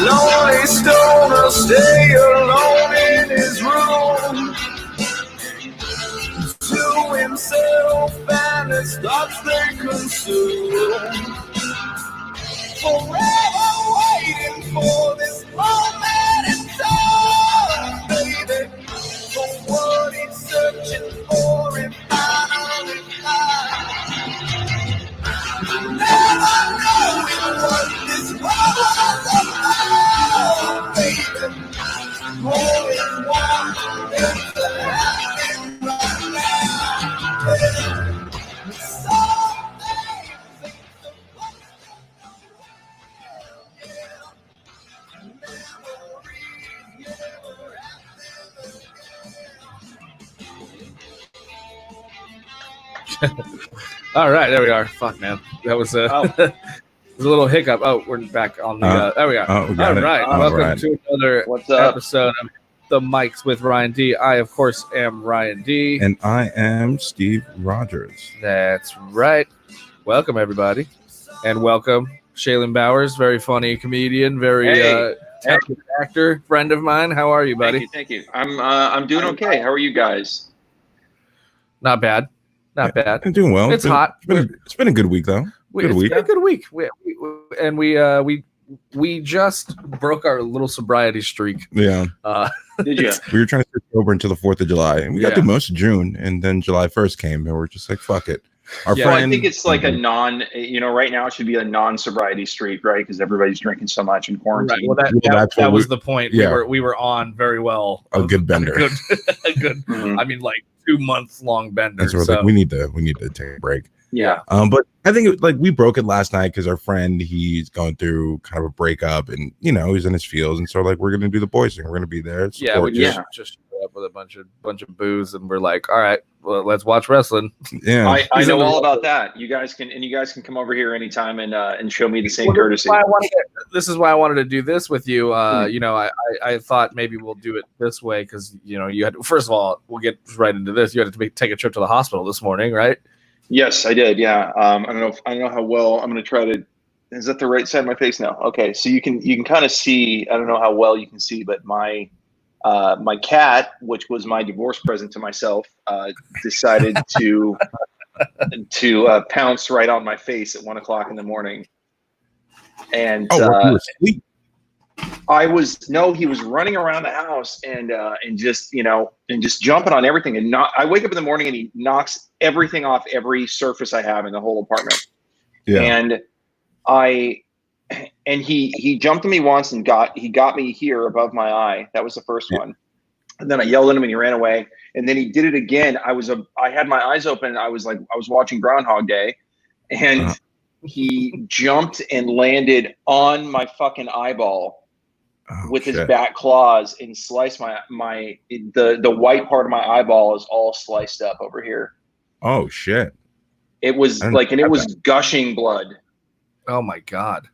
Lonely stoner stay alone in his room to himself and his thoughts they consume. Forever waiting for this moment in time, baby. For what he's searching for and finally find. Never knowing what this world is about, baby. Only one thing that happening right now, baby. Some things ain't supposed to All right, there we are. Fuck, man. That was a little hiccup. Oh, we're back on the. There we are. Oh, we got all it. right. All Welcome right. to another episode of The Mics with Ryan D. I, of course, am Ryan D. And I am Steve Rogers. That's right. Welcome, everybody. And welcome, Shaelan Bowers, very funny comedian, very talented actor, friend of mine. How are you, buddy? Thank you. I'm doing okay. How are you guys? Not bad. Not bad. I'm doing well. It's hot. It's been a good week, though. Good week. It's been a good week. We just broke our little sobriety streak. Yeah. Did you? We were trying to stay sober until the 4th of July. And we got through most of June, and then July 1st came, and we're just like, fuck it. Our friend, I think it's like a right now it should be a non-sobriety streak, right? Because everybody's drinking so much in quarantine. Right. Well, that was the point. Yeah. We were on very well. A good bender. A good I mean, like 2 months long bender. And so we're like, we need to take a break. Yeah. But I think we broke it last night because our friend, he's going through kind of a breakup, and he's in his feels, and so we're gonna do the boys thing. We're gonna be there. We just showed up with a bunch of booze, and we're like, all right, well, let's watch wrestling. Yeah, I know all about that. You guys can come over here anytime and show me the same courtesy. This is why I wanted to do this with you. I thought maybe we'll do it this way because you had first of all, we'll get right into this. You had to take a trip to the hospital this morning, right? Yes, I did. Yeah. I don't know how well I'm going to try to. Is that the right side of my face now? Okay, so you can kind of see. I don't know how well you can see, but my cat, which was my divorce present to myself, decided to pounce right on my face at 1 o'clock in the morning. And you were asleep? He was running around the house and just jumping on everything. And I wake up in the morning and he knocks everything off every surface I have in the whole apartment. Yeah. And he jumped at me once and he got me here above my eye. That was the first one. And then I yelled at him and he ran away. And then he did it again. I had my eyes open. I was watching Groundhog Day, and he jumped and landed on my fucking eyeball with his back claws and sliced the white part of my eyeball is all sliced up over here. Oh shit. It was it was gushing blood. Oh my God.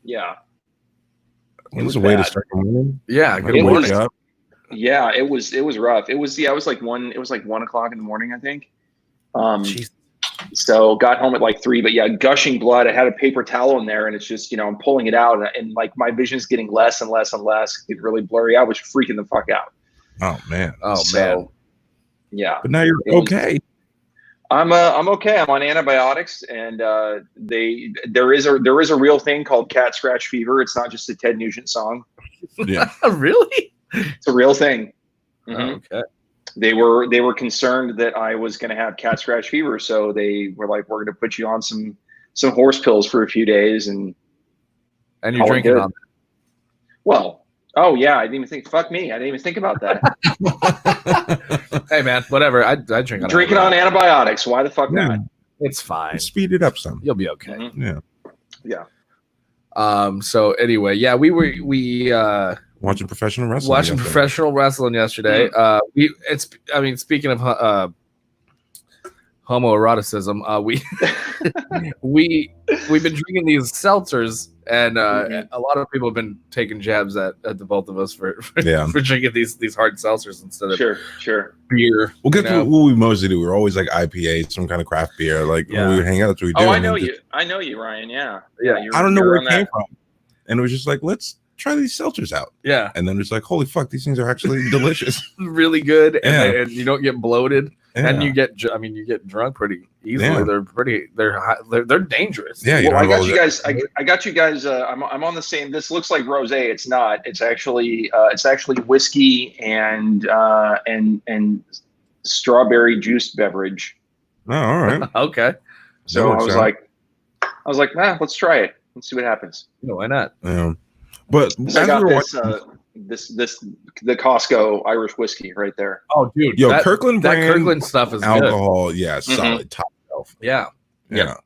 Yeah. It was a way to start the morning. Yeah, good morning. Up. Yeah, it was rough. It was 1 o'clock in the morning, I think. So got home at 3, but yeah, gushing blood. I had a paper towel in there, and it's just, I'm pulling it out, and my vision's getting less and less and less. It's really blurry. I was freaking the fuck out. Oh man. Man. Yeah. But now you're okay. I'm okay. I'm on antibiotics, and there is a real thing called cat scratch fever. It's not just a Ted Nugent song. Yeah. Really? It's a real thing. Mm-hmm. Okay. They were concerned that I was going to have cat scratch fever, so they were like, "We're going to put you on some horse pills for a few days." And you're drinking on that. Well, oh yeah, I didn't even think. Fuck me, I didn't even think about that. Hey man, whatever. I drink on drinking on antibiotics. Why the fuck not? It's fine. Speed it up some. You'll be okay. Yeah. So anyway, yeah, we Watching professional wrestling. watching professional wrestling yesterday. Speaking of homoeroticism, we've been drinking these seltzers, and a lot of people have been taking jabs at the both of us for drinking these hard seltzers instead of sure beer. We'll get to what we mostly do. We're always like IPA, some kind of craft beer. Like when we hang out, that's what we do. Oh, I know you, Ryan. Yeah. I don't know where it came from, and it was just like, let's try these seltzers out. Yeah, and then it's like, holy fuck, these things are actually delicious, really good, and you don't get bloated. Yeah. And you get drunk pretty easily. Yeah. They're dangerous. Yeah. Well, I got you guys. I got you guys. I'm on the same. This looks like rosé. It's not. It's actually whiskey and strawberry juice beverage. Oh, all right. Okay. So I was like, let's try it. Let's see what happens. No, why not? Yeah. But I got this the Costco Irish whiskey right there. Oh, dude, Kirkland brand Kirkland stuff is alcohol. Good. Yeah, solid top shelf. Yeah. The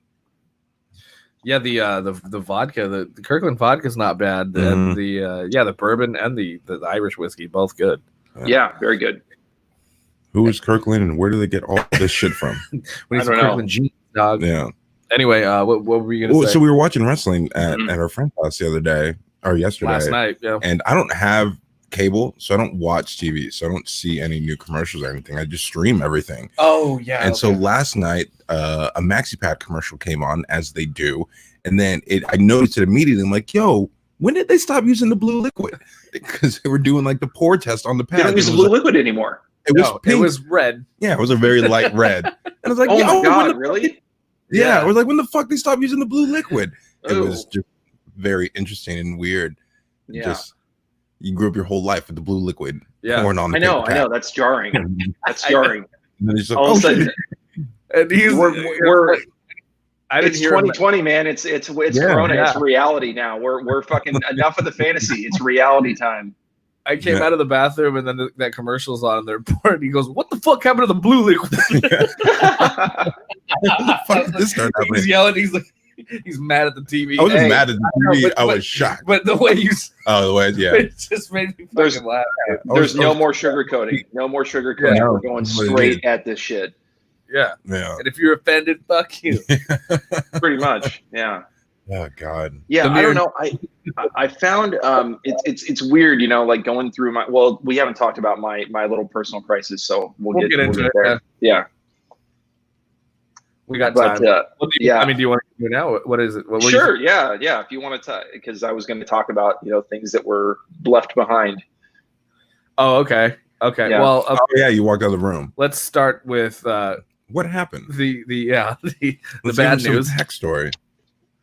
vodka, the Kirkland vodka is not bad. The bourbon and the Irish whiskey, both good. Yeah, very good. Who is Kirkland and where do they get all this shit from? I don't know. Kirkland jeans, dog. Yeah. Anyway, what were you gonna say? So we were watching wrestling at our friend's house the other day. Or yesterday, last night, yeah. And I don't have cable, so I don't watch TV, so I don't see any new commercials or anything. I just stream everything. Oh yeah. And so last night, a MaxiPad commercial came on, as they do, and then I noticed it immediately. I'm like, "Yo, when did they stop using the blue liquid?" Because they were doing like the pour test on the pad. They don't use blue liquid anymore. It was pink. It was red. Yeah, it was a very light red. And I was like, "Oh my god, really?" Yeah, I was like, "When the fuck they stopped using the blue liquid?" It was just very interesting and weird. Yeah. Just you grew up your whole life with the blue liquid pouring on the I know. That's jarring. That's jarring. And then he's like, all of a sudden, and we're I didn't it's hear 2020, man. It's Corona. Yeah. It's reality now. We're fucking enough of the fantasy. It's reality time. I came out of the bathroom and then that commercial's on and they're pouring. He goes, "What the fuck happened to the blue liquid?" What the fuck did this start happening? He's yelling. He's like, he's mad at the TV. I wasn't mad at the TV. I was shocked. But the way you, it just made me fucking laugh. There's no more sugarcoating. No more sugarcoating. Yeah, we're going straight at this shit. Yeah. And if you're offended, fuck you. Pretty much. Yeah. Oh God. Yeah, I don't know. I found it's weird, like going through we haven't talked about my little personal crisis, so we'll get into it there. Yeah. We got time. I mean, do you want to do it now? What is it? Sure. Yeah. If you want to, because I was going to talk about things that were left behind. Oh, okay. Yeah. Well, you walked out of the room. Let's start with what happened. The bad news. Heck story.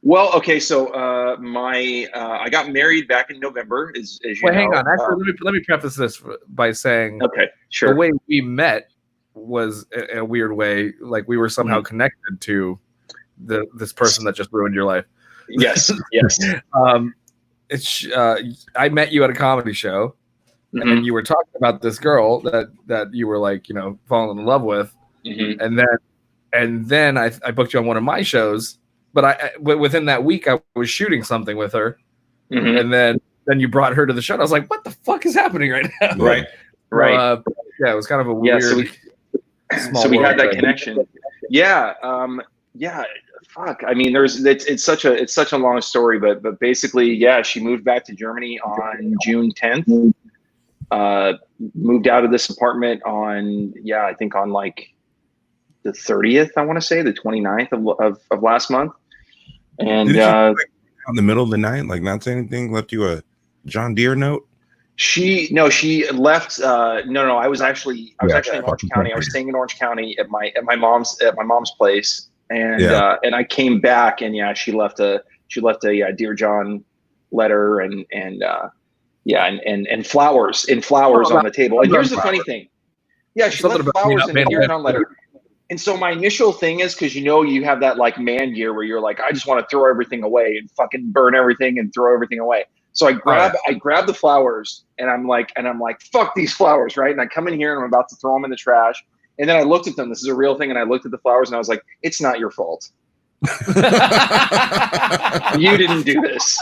Well, okay. So I got married back in November. As you know. Hang on. Actually, let me preface this by saying, okay, sure. The way we met was in a weird way, like we were somehow connected to this person that just ruined your life. Yes. I met you at a comedy show, and you were talking about this girl that you were like, falling in love with, and then I booked you on one of my shows, but within that week I was shooting something with her, and then you brought her to the show. And I was like, what the fuck is happening right now? Right. Yeah, it was kind of a weird. So we had that connection. Yeah. Fuck. I mean, it's such a long story, but basically, she moved back to Germany on June 10th. Moved out of this apartment on I think on like the 30th. I want to say the 29th of last month. And did in the middle of the night, like not say anything, left you a John Deere note? She left. No. I was actually in Orange County. I was staying in Orange County at my mom's place, and I came back, and she left a Dear John letter and flowers on the table. And here's the funny thing. Yeah, she left flowers in a Dear John letter. And so my initial thing is, because you have that like man gear where you're like, I just want to throw everything away and fucking burn everything and throw everything away. So I grab the flowers and I'm like, fuck these flowers, right? And I come in here and I'm about to throw them in the trash. And then I looked at them. This is a real thing. And I looked at the flowers and I was like, it's not your fault. You didn't do this.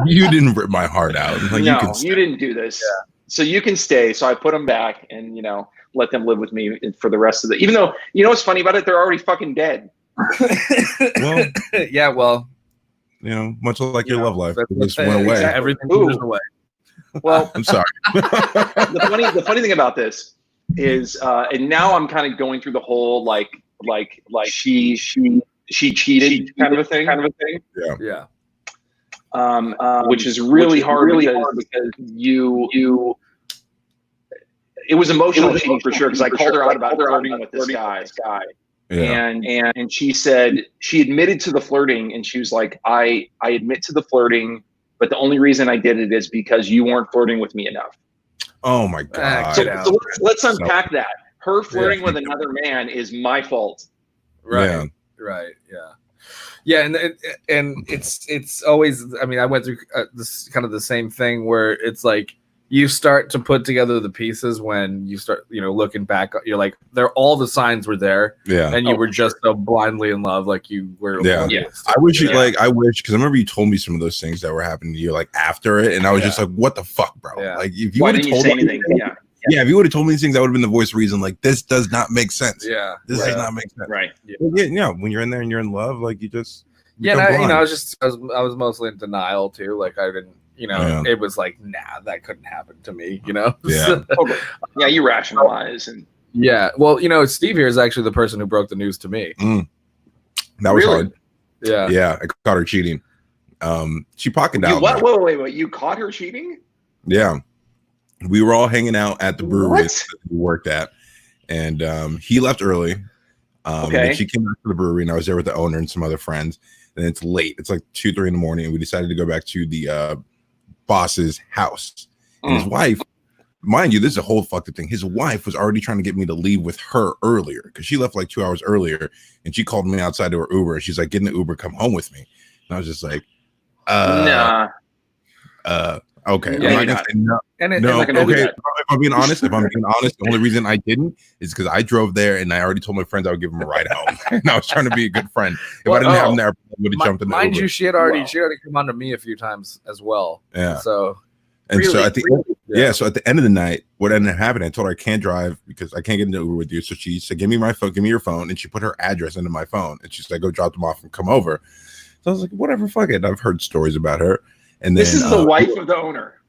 You didn't rip my heart out. Like, no, you didn't do this. Yeah. So you can stay. So I put them back and, you know, let them live with me for the rest of the, even though, you know what's funny about it? They're already fucking dead. Well, yeah, well, you know, much like your love life, it just went away. Exactly. Everything went away. Well, I'm sorry. the funny thing about this is, and now I'm kind of going through the whole like she cheated kind of a thing. Yeah. Which is really hard because you it was emotional cheating for sure, because I called her out about flirting with this guy. Yeah. And she said, she admitted to the flirting, and she was like, I admit to the flirting, but the only reason I did it is because you weren't flirting with me enough. Oh my God. So let's unpack that. Her flirting with another man is my fault. Right. Yeah. Right. Yeah. Yeah. And it's always, I mean, I went through this kind of the same thing where it's like, you start to put together the pieces when you start, you know, looking back, you're like, all the signs were there. Yeah. And you were just so blindly in love. Like you were. Yeah. I wish because I remember you told me some of those things that were happening to you like after it. And I was just like, what the fuck, bro? Yeah. Like if you would have told me anything. Yeah, if you would have told me these things, that would have been the voice of reason. Like, this does not make sense. Yeah. This does not make sense. Right. Yeah. When you're in there and you're in love, like you just I was mostly in denial too. Like I didn't, you know, it was like, nah, that couldn't happen to me, you know? Yeah. Yeah, you rationalize. And yeah. Well, you know, Steve here is actually the person who broke the news to me. That was hard. Yeah. Yeah. I caught her cheating. She pocketed out. Wait. You caught her cheating? Yeah. We were all hanging out at the brewery that we worked at. And he left early. And then she came back to the brewery, and I was there with the owner and some other friends. And it's late. It's like 2-3 in the morning. And we decided to go back to the boss's house. And his wife, mind you, this is a whole fucked up thing. His wife was already trying to get me to leave with her earlier because she left like 2 hours earlier. And she called me outside to her Uber. And she's like, get in the Uber, come home with me. And I was just like, nah. Okay. Yeah, I'm not gonna say no. Okay. If I'm being honest, the only reason I didn't is because I drove there and I already told my friends I would give them a ride home. And I was trying to be a good friend. If I didn't have them there, I would have jumped in the Uber. Mind you, she had already come on to me a few times as well. Yeah. So so at the end of the night, what ended up happening, I told her I can't drive because I can't get in the Uber with you. So she said, give me my phone, give me your phone. And she put her address into my phone. And she said, go drop them off and come over. So I was like, whatever, fuck it. I've heard stories about her. And then, this is the wife of the owner.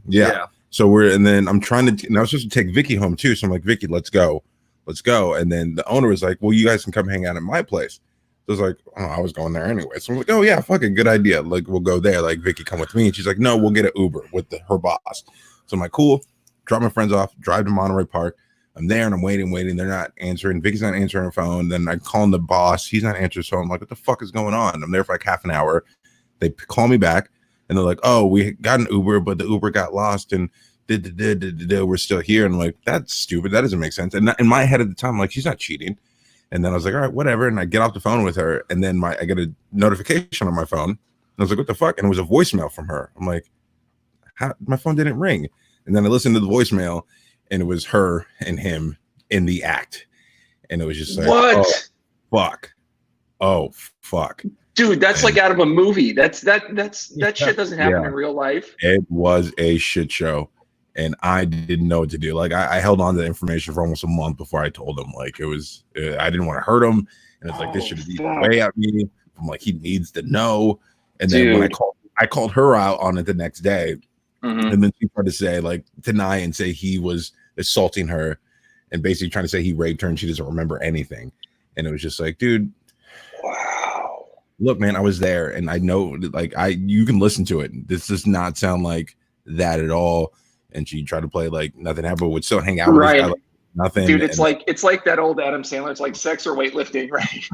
Yeah. So then I'm trying to, and I was supposed to take Vicky home too. So I'm like, Vicky, let's go. And then the owner was like, well, you guys can come hang out at my place. So I was like, oh, I was going there anyway. So I'm like, oh yeah, fucking good idea. Like, we'll go there. Like, Vicky, come with me. And she's like, no, we'll get an Uber with her boss. So I'm like, cool. Drop my friends off, drive to Monterey Park. I'm there and I'm waiting. They're not answering. Vicky's not answering her phone. Then I call the boss. He's not answering. So I'm like, what the fuck is going on? I'm there for like half an hour. They call me back. And they're like, oh, we got an Uber, but the Uber got lost and we're still here. And I'm like, that's stupid. That doesn't make sense. And in my head at the time, I'm like, she's not cheating. And then I was like, all right, whatever. And I get off the phone with her. And then I get a notification on my phone. And I was like, what the fuck? And it was a voicemail from her. I'm like, my phone didn't ring. And then I listened to the voicemail and it was her and him in the act. And it was just like, oh, fuck. Dude, that's like out of a movie. That shit doesn't happen in real life. It was a shit show, and I didn't know what to do. Like I held on to the information for almost a month before I told him. Like I didn't want to hurt him, and it's like this should be way at me. I'm like, he needs to know. And then when I called her out on it the next day, and then she tried to say deny and say he was assaulting her, and basically trying to say he raped her, and she doesn't remember anything. And it was just like, dude. Wow. Look, man, I was there and I know you can listen to it. This does not sound like that at all. And she tried to play like nothing happened, would still hang out with this guy, like nothing. Dude, it's like that old Adam Sandler. It's like sex or weightlifting, right?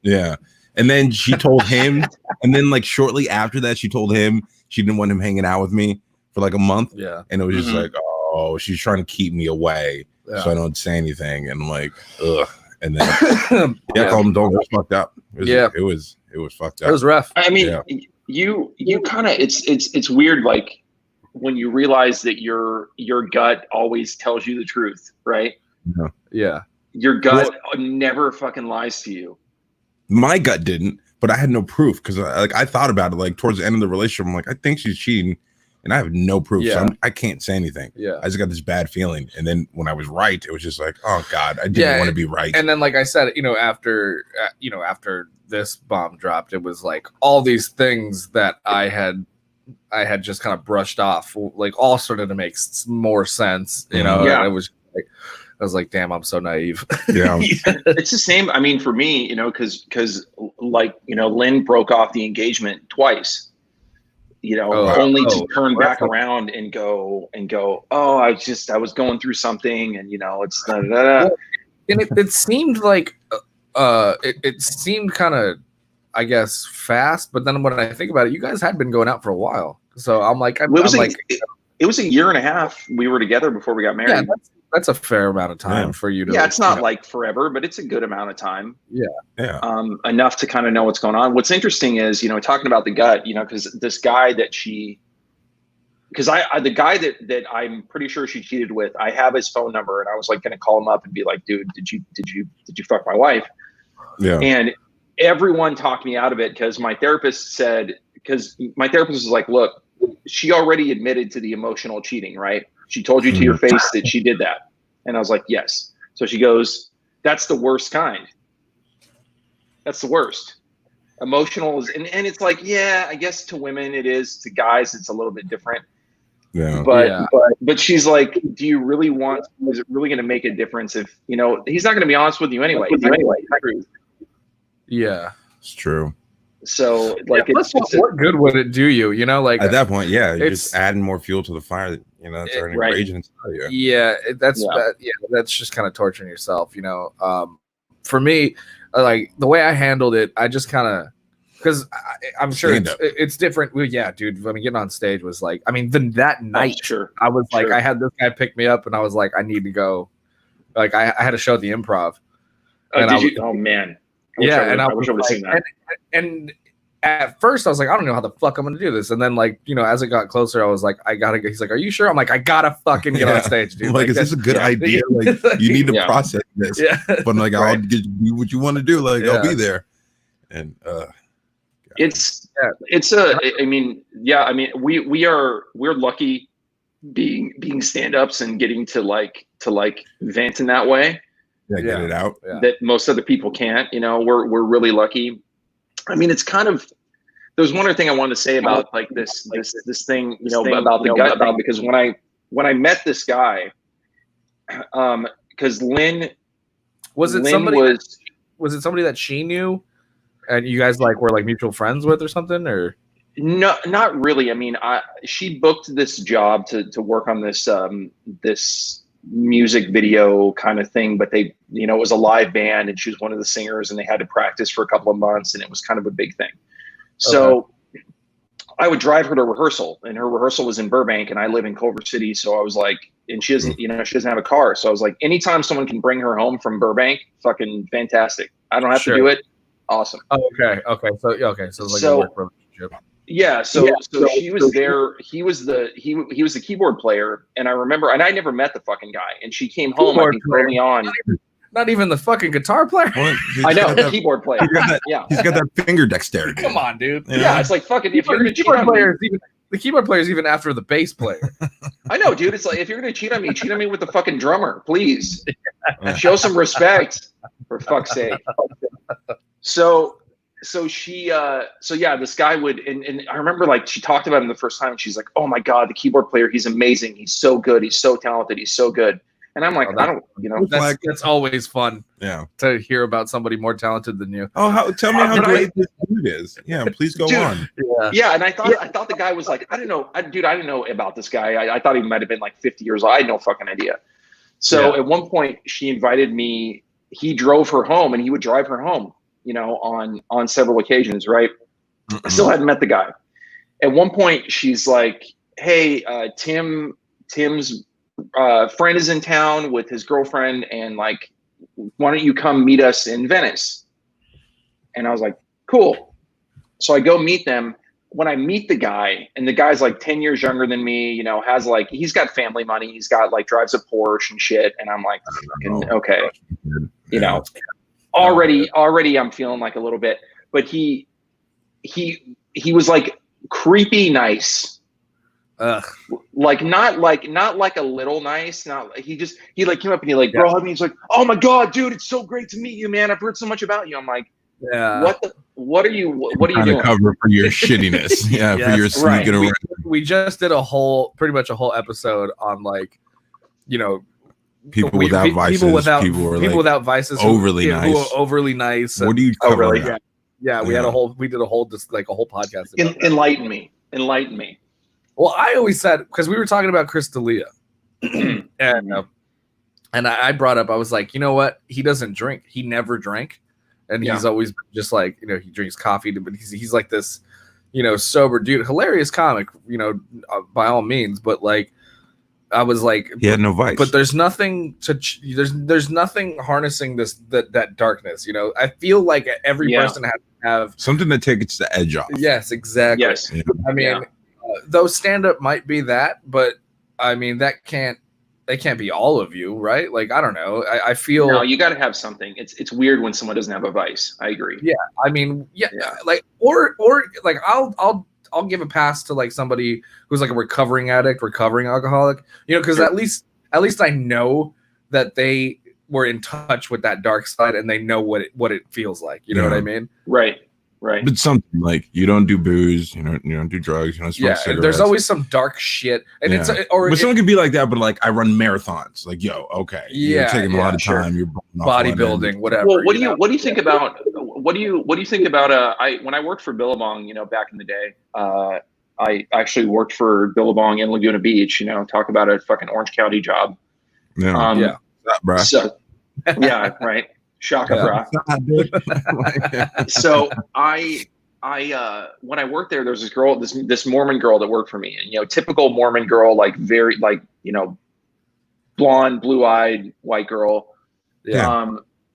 Yeah. And then she told him, and then like shortly after that, she told him she didn't want him hanging out with me for like a month. Yeah. And it was just like, oh, she's trying to keep me away so I don't say anything. And I'm like, ugh. And then I called him, don't get fucked up. It was fucked up. It was rough. I mean, you kind of it's weird, like when you realize that your gut always tells you the truth, right? Yeah. Your gut never fucking lies to you. My gut didn't, but I had no proof because I thought about it like towards the end of the relationship. I'm like, I think she's cheating, and I have no proof, so I can't say anything. Yeah, I just got this bad feeling, and then when I was right, it was just like, oh god, I didn't want to be right. And then, like I said, after this bomb dropped, it was like all these things that I had just kind of brushed off, like all started to make more sense. And it was like, I was like, damn, I'm so naive. Yeah. It's the same. I mean, for me, because like, Lynn broke off the engagement twice, only to turn back around and go, oh, I was going through something, and it's da, da, da. And it seemed like it seemed kind of, I guess, fast, but then when I think about it, you guys had been going out for a while. So I'm like, it was a year and a half we were together before we got married. Yeah, that's a fair amount of time for you to. Yeah, it's not like forever, but it's a good amount of time. Yeah. Enough to kind of know what's going on. What's interesting is, talking about the gut, because this guy that the guy that I'm pretty sure she cheated with, I have his phone number, and I was like going to call him up and be like, dude, did you fuck my wife? Yeah. And everyone talked me out of it because my therapist was like, look, she already admitted to the emotional cheating, right? She told you to your face that she did that. And I was like, yes. So she goes, that's the worst kind. That's the worst. Emotional is, and it's like, yeah, I guess to women it is. To guys, it's a little bit different. Yeah. But she's like, do you really is it really going to make a difference if, he's not going to be honest with you anyway. Yeah. It's true. So like, what good would it do you? Like at that point, you're just adding more fuel to the fire. That's already raging inside you. Yeah, that's just kind of torturing yourself. For me, like the way I handled it, I just kind of, because I'm sure it's different. Well, yeah, dude. I mean, getting on stage was like, I mean, that night, I was like, I had this guy pick me up, and I was like, I need to go. Like, I had a show at the Improv. Oh man. I wish I would have seen that. And at first I was like, I don't know how the fuck I'm gonna do this. And then as it got closer, I was like, I gotta go. He's like, are you sure? I'm like, I gotta fucking get on stage, dude. Like, is this a good idea? Like, you need to process this. Yeah. But like, I'll do what you want to do. Like, I'll be there. And we're lucky being stand-ups and getting to vent in that way. Get it out. That most other people can't. We're really lucky. I mean, it's kind of. There's one other thing I wanted to say about this thing, about the gut thing, because when I met this guy, because Lynn was it somebody that she knew, and you guys were mutual friends with or something, or no, not really. I mean, she booked this job to work on this this music video kind of thing, but they, it was a live band, and she was one of the singers, and they had to practice for a couple of months, and it was kind of a big thing. So I would drive her to rehearsal, and her rehearsal was in Burbank, and I live in Culver City. So I was like, and she doesn't, she doesn't have a car. So I was like, anytime someone can bring her home from Burbank, fucking fantastic. I don't have to do it. Awesome. Oh, okay. So it's like a work relationship. Yeah, so she was there. He was the keyboard player, and I remember, and I never met the fucking guy. And she came home, I think, early on. Not even the fucking guitar player. Well, I know, the keyboard player. He's got that finger dexterity. Come on, dude. Yeah, it's like fucking. If you're gonna cheat on me, the keyboard player is even after the bass player. I know, dude. It's like, if you're gonna cheat on me with the fucking drummer, please. Show some respect, for fuck's sake. So this guy would, and I remember she talked about him the first time, and she's like, oh my God, the keyboard player, he's amazing. He's so good. He's so talented. He's so good. And I'm like, that's always fun. Yeah. To hear about somebody more talented than you. Oh, tell me how great this dude is. Yeah. Please go on. Yeah. And I thought the guy was like, I don't know. I didn't know about this guy. I thought he might've been 50 years old. I had no fucking idea. So at one point she invited me, he drove her home, and he would drive her home, on several occasions, right? I still hadn't met the guy. At one point, she's like, hey, Tim's friend is in town with his girlfriend, and why don't you come meet us in Venice? And I was like, cool. So I go meet them. when I meet the guy, and the guy's like 10 years younger than me, you know, has like, he's got family money, he's got like drives a Porsche and shit, and I'm like, okay, you know, already I'm feeling like a little bit, but he was like creepy nice. Like not like a little nice, not he like came up and he like bro hugged me. He's like, oh my god, dude, it's so great to meet you, man. I've heard so much about you. I'm like, what are you doing? Cover for your shittiness, for your sneaking around. We just did pretty much a whole episode on like, you know, people without vices, people without vices, overly nice, who are overly nice. What do you cover? We did a whole podcast. Enlighten me. Well, I always said, because we were talking about Chris D'Elia, and I brought up, I was like, you know what? He doesn't drink. He never drank, and he's always just like, you know, he drinks coffee, but he's like this, you know, sober dude, hilarious comic, you know, by all means. But like, I was like, he had no vice. But there's nothing to there's nothing harnessing that darkness. You know, I feel like every person has to have something that takes the edge off. Yes, exactly. Yes. Yeah. I mean. Though stand-up might be that, but I mean that can't be all of you, right? Like, I don't know. I feel no, you got to have something. It's weird when someone doesn't have a vice. I agree. Yeah, I mean, like or like I'll give a pass to like somebody who's like a recovering addict, recovering alcoholic, you know, because at least I know that they were in touch with that dark side and they know what it feels like. You know what I mean? Right. But something like you don't do booze, you don't do drugs, you don't smoke cigarettes. There's always some dark shit, and but someone could be like that. But like I run marathons, like okay, you're taking a lot of time, you're bodybuilding, whatever. Well, what do you think about what do you think about when I worked for Billabong, you know, back in the day, I actually worked for Billabong in Laguna Beach, you know, talk about a fucking Orange County job. Bruh. So right. Shaka bra. So I when I worked there was this girl, this Mormon girl that worked for me, and you know, typical Mormon girl, like very like, you know, blonde, blue-eyed white girl.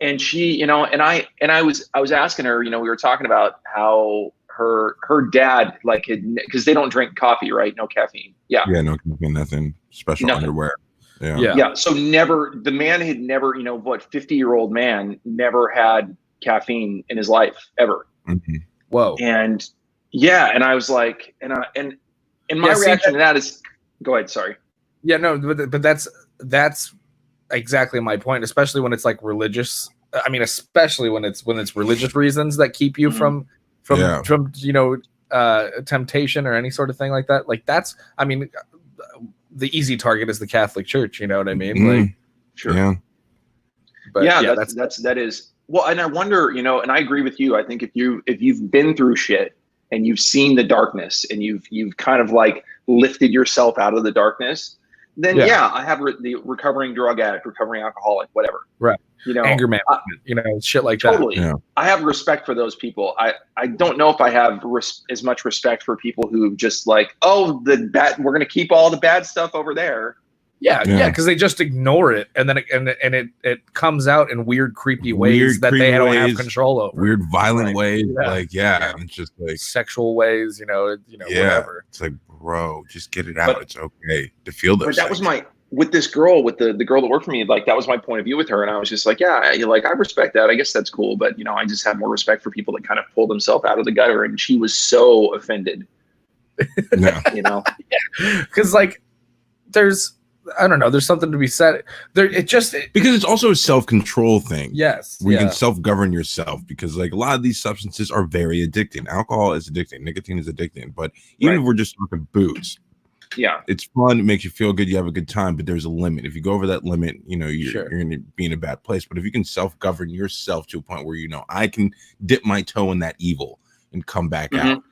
And she, you know, and I was asking her, you know, we were talking about how her dad like because they don't drink coffee, right? No caffeine. No caffeine, nothing special, underwear. Yeah. So the man had never, you know, 50-year-old man never had caffeine in his life ever. Mm-hmm. Whoa. And and I was like, and my reaction to that is, go ahead. Sorry. Yeah, no, but that's exactly my point, especially when it's like religious. I mean, especially when it's religious reasons that keep you from you know, temptation or any sort of thing like that. Like that's, I mean, the easy target is the Catholic Church, you know what I mean? Like, sure. Yeah. But that is well, and I wonder, you know, and I agree with you. I think if you've been through shit and you've seen the darkness and you've kind of like lifted yourself out of the darkness, then I have the recovering drug addict, recovering alcoholic, whatever. Right. You know, anger management, you know, shit like totally. that. Yeah. I have respect for those people. I don't know if I have as much respect for people who just like, oh, we're going to keep all the bad stuff over there. Yeah, because they just ignore it, and then it comes out in weird, creepy ways that they don't have control over. Weird, violent ways, and it's just like sexual ways, you know, whatever. It's like, bro, just get it out. It's okay to feel those. But that was with this girl, with the girl that worked for me. Like that was my point of view with her, and I was just like, I respect that. I guess that's cool, but you know, I just have more respect for people that kind of pull themselves out of the gutter. And she was so offended. You know, because like there's something to be said there. Because it's also a self-control thing. Yes. Where you can self-govern yourself, because like a lot of these substances are very addicting. Alcohol is addicting. Nicotine is addicting. But even if we're just talking booze, it's fun. It makes you feel good. You have a good time, but there's a limit. If you go over that limit, you know, you're going to be in a bad place. But if you can self-govern yourself to a point where, you know, I can dip my toe in that evil and come back out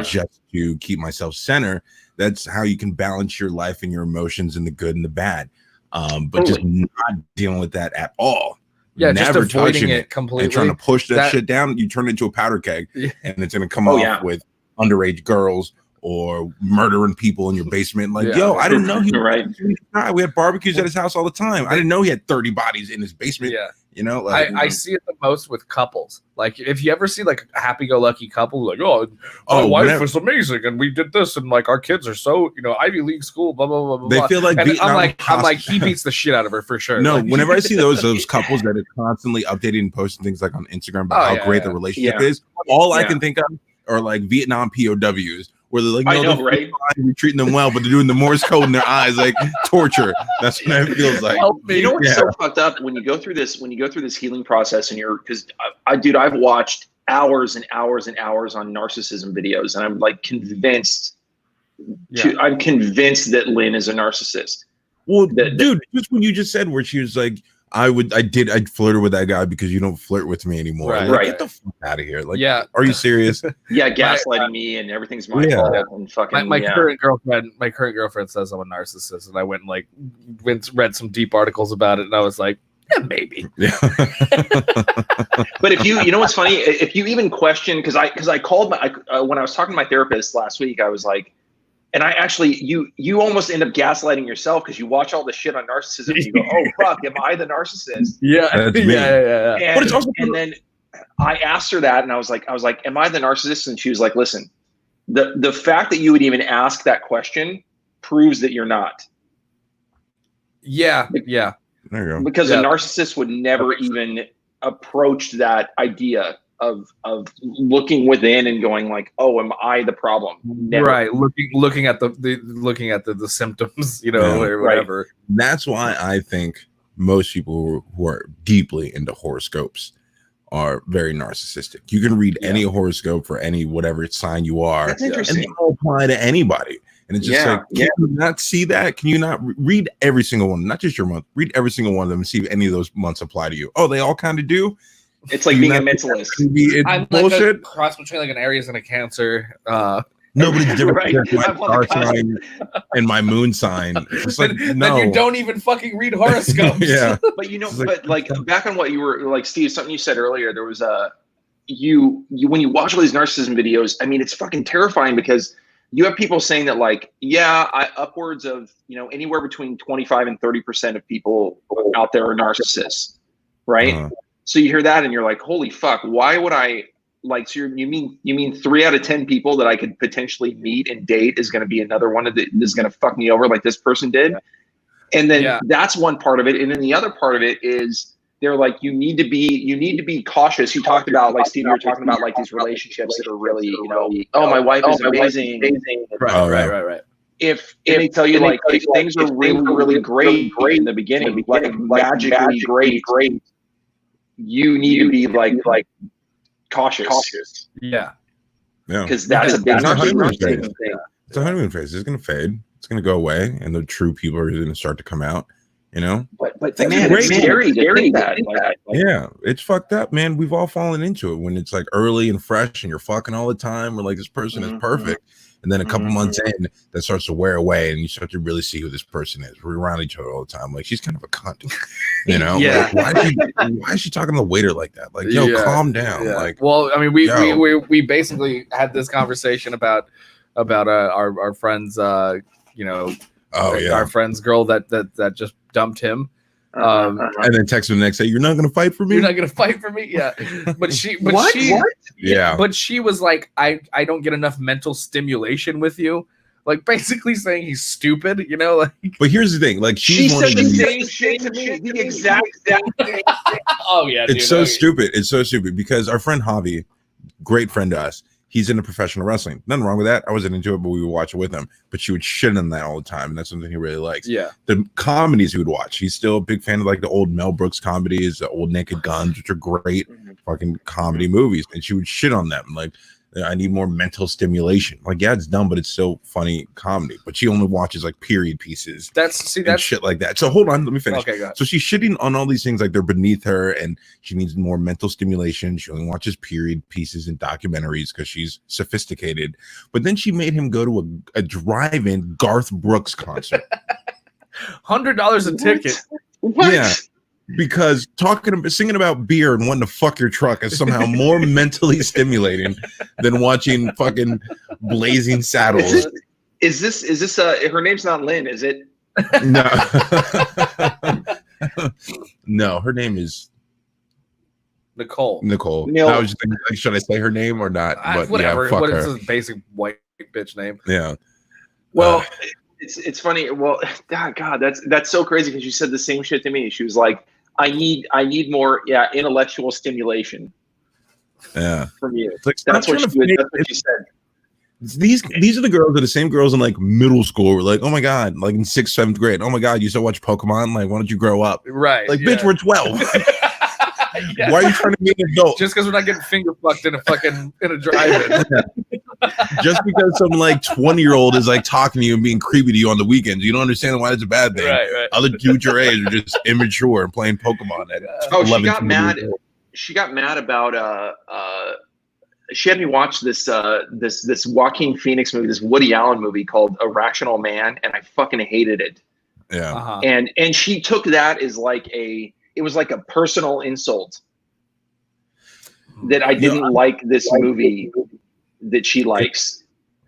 just to keep myself centered, that's how you can balance your life and your emotions and the good and the bad. But just not dealing with that at all. Yeah, never just avoiding touching it completely. And trying to push that shit down, you turn it into a powder keg, and it's going to come off with underage girls or murdering people in your basement. Like, I didn't know he was right. We had barbecues at his house all the time. I didn't know he had 30 bodies in his basement. You know, like I see it the most with couples. Like if you ever see like a happy-go-lucky couple, like, my wife was amazing, and we did this, and like our kids are so, Ivy League school, blah blah blah blah. they feel like and Vietnam I'm like he beats the shit out of her for sure. No, like, whenever I see those couples that are constantly updating and posting things like on Instagram about how great the relationship is, all I can think of are like Vietnam POWs. Where they're like, no, I know, right? We're treating them well, but they're doing the Morse code in their eyes, like torture. That's what it feels like. You know what's so fucked up when you go through this healing process, and because I've watched hours and hours and hours on narcissism videos, and I'm like convinced that Lynn is a narcissist. Well, dude, just when you just said where she was like, I flirted with that guy because you don't flirt with me anymore. Right. Like, get the fuck out of here. Like, are you serious? Gaslighting me and everything's my fault and fucking my current girlfriend says I'm a narcissist, and I went read some deep articles about it, and I was like, yeah, maybe. Yeah. But if you know what's funny, if you even question, because I called when I was talking to my therapist last week, I was like, and I actually, you almost end up gaslighting yourself because you watch all the shit on narcissism and you go, oh fuck, am I the narcissist? Yeah. But it's also, and then I asked her that, and I was like, am I the narcissist? And she was like, listen, the fact that you would even ask that question proves that you're not. Yeah. There you go. Because a narcissist would never even approach that idea of looking within and going like, oh, am I the problem? Never. Right. Looking at the symptoms, or whatever. Right. That's why I think most people who are deeply into horoscopes are very narcissistic. You can read any horoscope for any whatever sign you are. That's interesting. And they all apply to anybody. And it's just can you not see that? Can you not read every single one? Not just your month. Read every single one of them and see if any of those months apply to you. Oh, they all kind of do. It's like being a mentalist. I'm bullshit. Like a cross between like an Aries and a Cancer. Nobody's different. Right. My star sign and my moon sign. It's like no. Then you don't even fucking read horoscopes. But but like back on what you were like, Steve, something you said earlier. There was you when you watch all these narcissism videos. I mean, it's fucking terrifying because you have people saying that like, upwards of anywhere between 25 and 30% of people out there are narcissists, right? So you hear that and you're like, holy fuck, why would I like, so you mean 3 out of 10 people that I could potentially meet and date is going to be another one that is going to fuck me over like this person did. And then that's one part of it. And then the other part of it is they're like, you need to be cautious. You talked about like, Steve, you were talking about like these relationships that are really, oh, my wife is amazing. Right. If they tell you like if things are really, really great in the beginning, like magically great, you need to be like cautious. Yeah. Because that's a big honeymoon phase. It's a honeymoon phase. It's gonna fade. It's gonna go away, and the true people are gonna start to come out. But man, it's scary to think that. Yeah, it's fucked up, man. We've all fallen into it when it's like early and fresh, and you're fucking all the time. We're like, this person is perfect. And then a couple months in, that starts to wear away, and you start to really see who this person is. We're around each other all the time. Like, she's kind of a cunt, Like, why is she talking to the waiter like that? Like, calm down. Yeah. Like, well, I mean, we basically had this conversation about our friends, our friend's girl that just dumped him. And then text him the next day, you're not gonna fight for me? You're not gonna fight for me? Yeah. But she But she was like, I don't get enough mental stimulation with you. Like basically saying he's stupid, like. But here's the thing, like she said the same shit to me, the exact same thing. Oh yeah. It's so stupid. It's so stupid because our friend Javi, great friend to us, he's into professional wrestling. Nothing wrong with that. I wasn't into it, but we would watch it with him. But she would shit on that all the time, and that's something he really likes. Yeah. The comedies he would watch. He's still a big fan of like the old Mel Brooks comedies, the old Naked Guns, which are great fucking comedy movies. And she would shit on them. Like, I need more mental stimulation. Like, yeah, it's dumb, but it's still funny comedy. But she only watches like period pieces. That's shit like that. So hold on, let me finish. Okay, go ahead. So she's shitting on all these things like they're beneath her, and she needs more mental stimulation. She only watches period pieces and documentaries because she's sophisticated. But then she made him go to a drive-in Garth Brooks concert. $100 a ticket. What? Yeah. Because singing about beer and wanting to fuck your truck is somehow more mentally stimulating than watching fucking Blazing Saddles. Is this her name's not Lynn, is it? No. No, her name is Nicole. Nicole. I was just thinking, like, should I say her name or not? But whatever. Yeah, fuck what her. is this basic white bitch name? Yeah. Well, it's funny. Well, God, that's so crazy because she said the same shit to me. She was like, I need more intellectual stimulation. Yeah. From you. It's like, that's what she said. These are the girls that are the same girls in like middle school. We're like, oh my God, like in 6th, 7th grade. Oh my God, you still watch Pokemon? Like, why don't you grow up? Right. Like, bitch, we're 12. Yeah. Why are you trying to be an adult? Just because we're not getting finger fucked in a drive-in. Just because some like 20-year-old is like talking to you and being creepy to you on the weekends, you don't understand why it's a bad thing. Right. Other dudes your age are just immature and playing Pokemon. She got mad. She got mad about she had me watch this Joaquin Phoenix movie, this Woody Allen movie called Irrational Man, and I fucking hated it. Yeah. Uh-huh. And she took that as like it was like a personal insult that I didn't like this movie that she likes.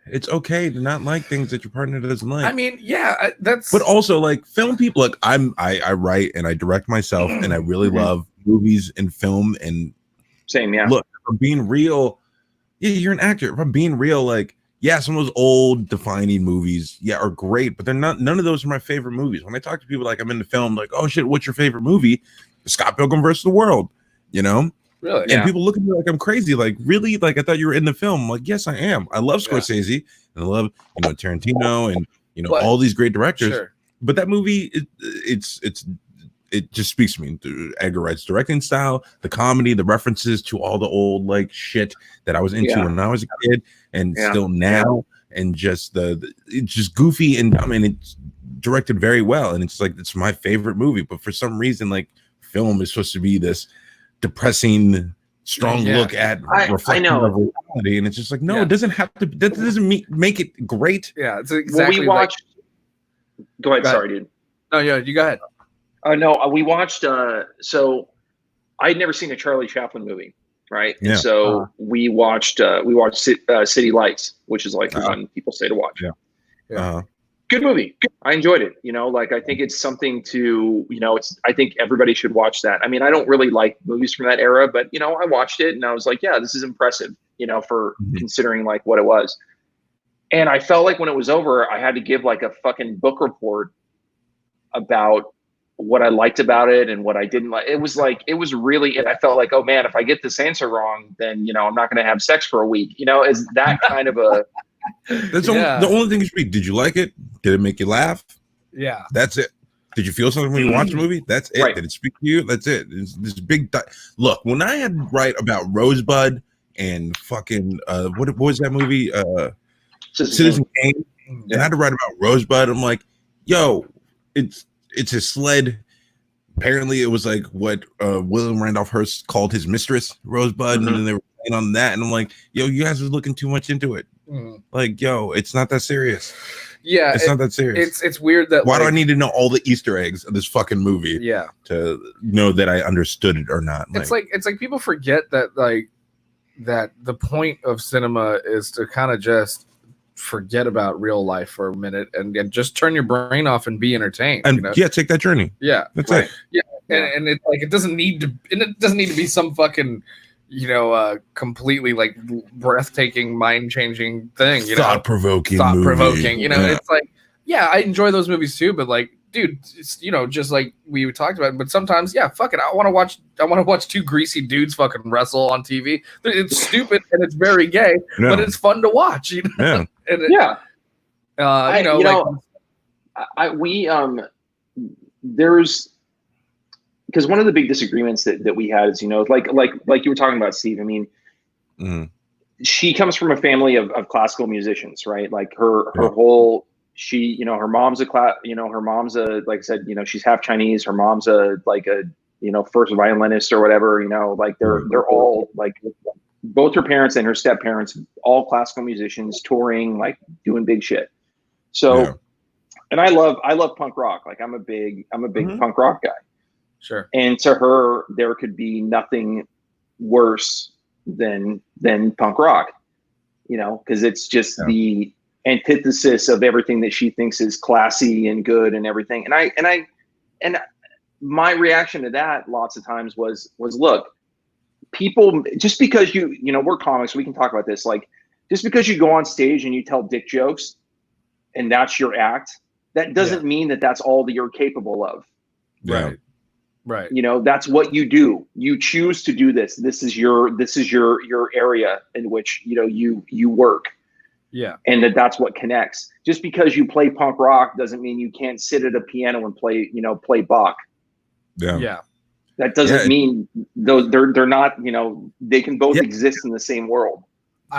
It's okay to not like things that your partner doesn't like. I mean, yeah, that's. But also, like, film people. Like, I write and I direct myself, and I really love movies and film. And same, yeah. Look, if I'm being real, yeah, you're an actor. If I'm being real, like, yeah, some of those old defining movies, are great, but they're not. None of those are my favorite movies. When I talk to people, like, I'm in the film, like, oh shit, what's your favorite movie? Scott Pilgrim versus the World. You know. Really? And people look at me like I'm crazy. Like, really? Like, I thought you were in the film. I'm like, yes, I am. I love Scorsese and I love, Tarantino and, all these great directors. Sure. But that movie, it just speaks to me. Edgar Wright's directing style, the comedy, the references to all the old, like, shit that I was into when I was a kid and still now. And just it's just goofy. And I mean, it's directed very well. And it's like, it's my favorite movie. But for some reason, like, film is supposed to be this depressing strong look at reflection of reality, and it's just like, no, it doesn't have to. That doesn't make it great. Yeah, it's exactly. We watched. Go ahead. Sorry, dude. No, yeah, you go ahead. No, we watched. So I'd never seen a Charlie Chaplin movie, right? Yeah. And so we watched City Lights, which is like the one people say to watch. Yeah. Good movie. I enjoyed it. Like, I think it's something to, I think everybody should watch that. I mean, I don't really like movies from that era, but, I watched it and I was like, yeah, this is impressive, for considering like what it was. And I felt like when it was over, I had to give like a fucking book report about what I liked about it and what I didn't like. It was really, and I felt like, oh man, if I get this answer wrong, then, I'm not going to have sex for a week, is that kind of a, That's the only thing you should be. Did you like it? Did it make you laugh? Yeah. That's it. Did you feel something when you watched the movie? That's it. Right. Did it speak to you? That's it. It's this big look. When I had to write about Rosebud and fucking what was that movie? Citizen Kane. And I had to write about Rosebud. I'm like, yo, it's a sled. Apparently, it was like what William Randolph Hearst called his mistress, Rosebud, and then they were playing on that. And I'm like, yo, you guys are looking too much into it. Like, yo, it's not that serious. Yeah, it's not that serious. It's weird that why do I need to know all the Easter eggs of this fucking movie? Yeah, to know that I understood it or not. It's like people forget that that the point of cinema is to kind of just forget about real life for a minute and just turn your brain off and be entertained. And take that journey. Yeah, that's it. Yeah, and it's like it doesn't need to be some fucking completely like breathtaking, mind-changing thing. Thought-provoking. It's like, yeah, I enjoy those movies too, but like, dude, it's, just like we talked about. But sometimes, yeah, fuck it, I want to watch two greasy dudes fucking wrestle on TV. It's stupid and it's very gay, but it's fun to watch. Yeah, there's. Because one of the big disagreements that we had is, like you were talking about, Steve. I mean, she comes from a family of classical musicians, right? Like her whole, her mom's like I said, she's half Chinese. Her mom's a first violinist or whatever, like they're all like both her parents and her step parents, all classical musicians touring, like doing big shit. So, and I love punk rock. Like I'm a big punk rock guy. Sure. And to her, there could be nothing worse than punk rock, because it's just the antithesis of everything that she thinks is classy and good and everything. And my reaction to that lots of times was look, people, just because we're comics, we can talk about this. Like, just because you go on stage and you tell dick jokes and that's your act, that doesn't mean that that's all that you're capable of. Right. That's what you do. You choose to do this. This is your area in which, you work. Yeah. And that's what connects. Just because you play punk rock doesn't mean you can't sit at a piano and play Bach. Yeah. That doesn't mean they're not, they can both exist in the same world.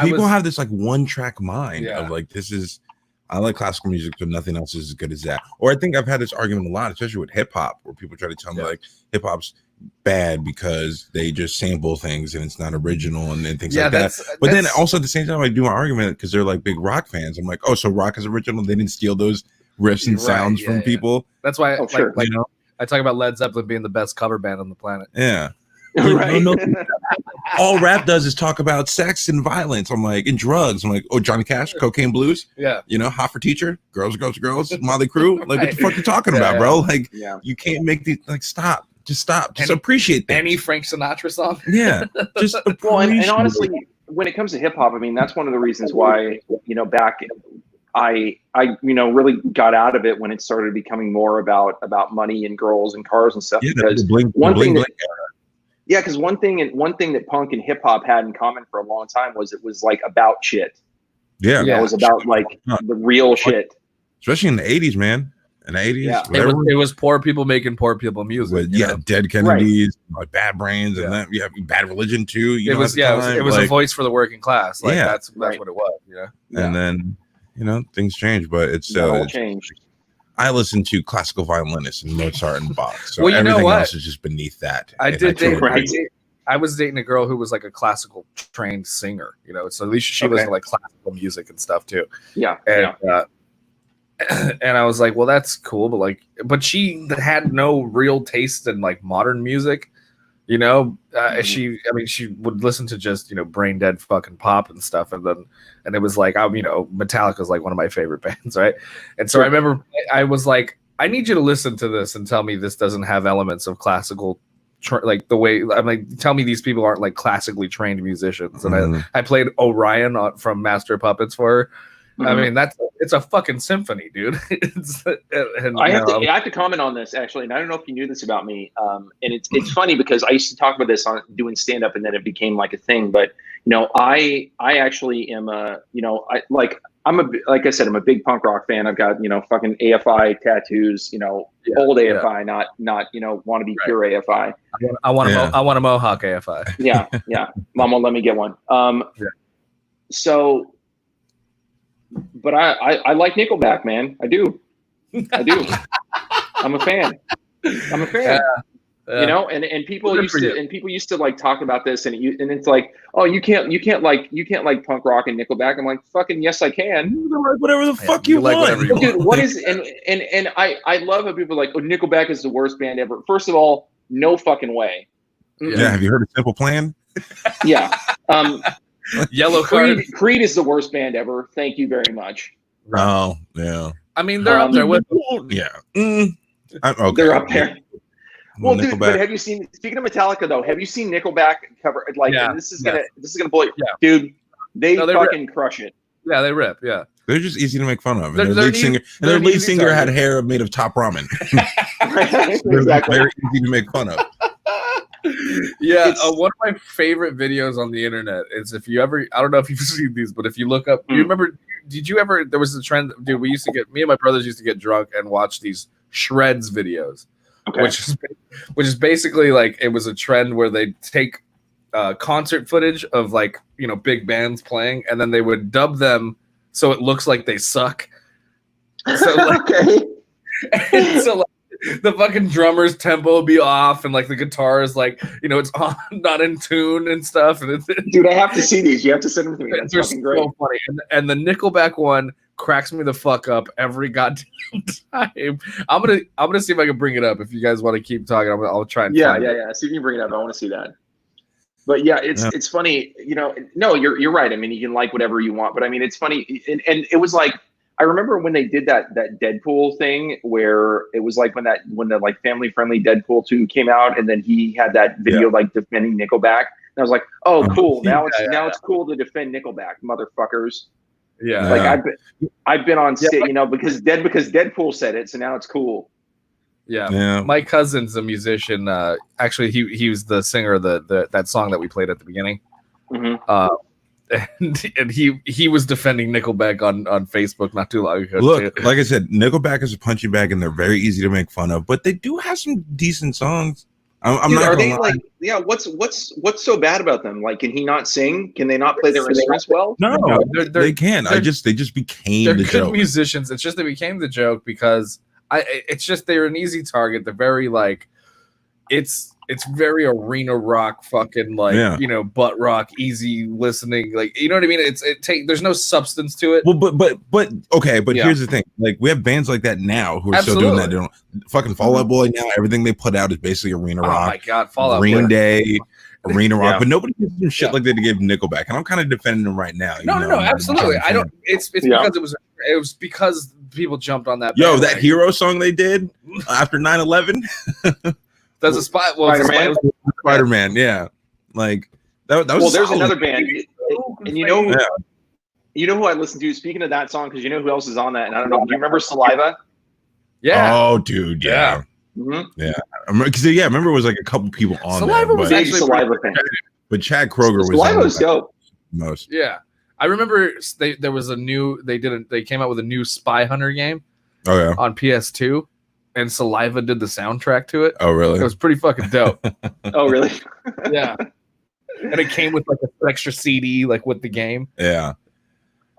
People have this like one track mind of like, I like classical music, but nothing else is as good as that. Or I think I've had this argument a lot, especially with hip hop, where people try to tell me like hip hop's bad because they just sample things and it's not original and things like that. But then also at the same time, I do my argument because they're like big rock fans. I'm like, oh, so rock is original. They didn't steal those riffs and sounds from people. That's why I talk about Led Zeppelin being the best cover band on the planet. Yeah. Right. All rap does is talk about sex and violence. I'm like, and drugs. I'm like, oh, Johnny Cash, Cocaine Blues. Yeah. Hot for Teacher, Girls, Motley Crue. Like, what the fuck you talking about, bro? Like, you can't make these, like, stop. Just stop. Just appreciate things. Any Frank Sinatra song? Yeah. Just appreciate and honestly, when it comes to hip hop, I mean, that's one of the reasons why, back I really got out of it when it started becoming more about money and girls and cars and stuff. Because because one thing that punk and hip hop had in common for a long time was it was like about shit. Yeah. It was about like the real shit. Especially in the 80s, man. In the 80s. Yeah. It was poor people making poor people music. With, Dead Kennedys, like Bad Brains, and then you have Bad Religion too. It was a voice for the working class. Like that's what it was. And then things change, but it's all changed. I listen to classical violinists and Mozart and Bach, so well, everything else is just beneath that. I was dating a girl who was like a classical trained singer, so at least she listened to like classical music and stuff too. Yeah. And I was like, well, that's cool, but she had no real taste in like modern music. She would listen to just brain dead fucking pop and stuff, and it was like Metallica's like one of my favorite bands, right? And so I remember I was like, I need you to listen to this and tell me this doesn't have elements of classical, like the way I'm like, tell me these people aren't like classically trained musicians. And I played Orion from Master of Puppets for her. I mean, it's a fucking symphony, dude. I have to comment on this actually, and I don't know if you knew this about me. And it's funny because I used to talk about this on doing stand up, and then it became like a thing. But I actually am like I said, I'm a big punk rock fan. I've got fucking AFI tattoos, old AFI, not want to be pure AFI. I want a Mohawk AFI. Yeah. Mom won't let me get one. So. But I like Nickelback, man. I do. I'm a fan. And people used to like talk about this, and it's like, oh, you can't like punk rock and Nickelback. I'm like, fucking yes, I can. Whatever the fuck you want, dude. What is and I love how people are like, oh, Nickelback is the worst band ever. First of all, no fucking way. Yeah, have you heard of Simple Plan? Yeah. Yellow Card. Creed is the worst band ever. Thank you very much. Oh, yeah. I mean, they're up there with. Yeah. Okay. They're up there. Well, dude, but have you seen? Speaking of Metallica, though, have you seen Nickelback cover? Like, this is gonna blow you, dude. They fucking crush it. Yeah, they rip. Yeah, they're just easy to make fun of. And their lead singer had hair made of top ramen. Exactly. Very easy to make fun of. Yeah, one of my favorite videos on the internet is I don't know if you've seen these, but if you look up, you remember, there was a trend, dude, me and my brothers used to get drunk and watch these shreds videos, which is basically like, it was a trend where they take concert footage of like, big bands playing, and then they would dub them so it looks like they suck. So like, so like, the fucking drummer's tempo will be off, and like the guitar is like, it's on, not in tune and stuff. And dude, I have to see these. You have to send them to me. That's fucking great. So funny. And the Nickelback one cracks me the fuck up every goddamn time. I'm gonna see if I can bring it up. If you guys want to keep talking, I'll try and find it. See if you can bring it up. I want to see that. But yeah, it's funny. No, you're right. I mean, you can like whatever you want, but I mean, it's funny, and it was like, I remember when they did that Deadpool thing where it was like when the like family friendly Deadpool 2 came out, and then he had that video like defending Nickelback. I was like, oh, cool. Now it's cool to defend Nickelback, motherfuckers. Yeah. Like I've been on you know, because Deadpool said it, so now it's cool. Yeah. My cousin's a musician. Actually, he was the singer of that song that we played at the beginning. Mm-hmm. And he was defending Nickelback on Facebook not too long ago. Look, like I said, Nickelback is a punching bag, and they're very easy to make fun of, but they do have some decent songs. I'm not gonna lie. Like, yeah, what's so bad about them? Like, can he not sing? Can they not play their instruments well? No, they can. They just became they're the good joke. Musicians. It's just they became the joke because it's just they're an easy target. They're very like it's very arena rock, fucking like you know, butt rock, easy listening, like, you know what I mean? There's no substance to it. Well, but okay, but here's the thing: like, we have bands like that now who are still doing that. They don't fucking Fall Out Boy now. Everything they put out is basically arena rock. Oh my god, Fall Out Green Boy. Day, arena rock, but nobody gives them shit like they give Nickelback, and I'm kind of defending them right now. No, absolutely. I don't. It's because it was because people jumped on that. Yo, that Hero song they did after 9/11. That's a spot. Well, Spider-Man, yeah. Like that was. Well, there's another band, and you know who I listen to. Speaking of that song, because you know who else is on that, and I don't know. Do you remember Saliva? Yeah. Oh, dude, yeah. Mm-hmm. Yeah. Because I remember it was like a couple people on Saliva there, was but, actually Saliva fan. But Chad Kroger was Saliva was dope. Most. Yeah, I remember there was they came out with a new Spy Hunter game. Oh yeah. On PS2. And Saliva did the soundtrack to it. Oh, really? It was pretty fucking dope. Oh, really? Yeah. And it came with like an extra CD, like with the game. Yeah.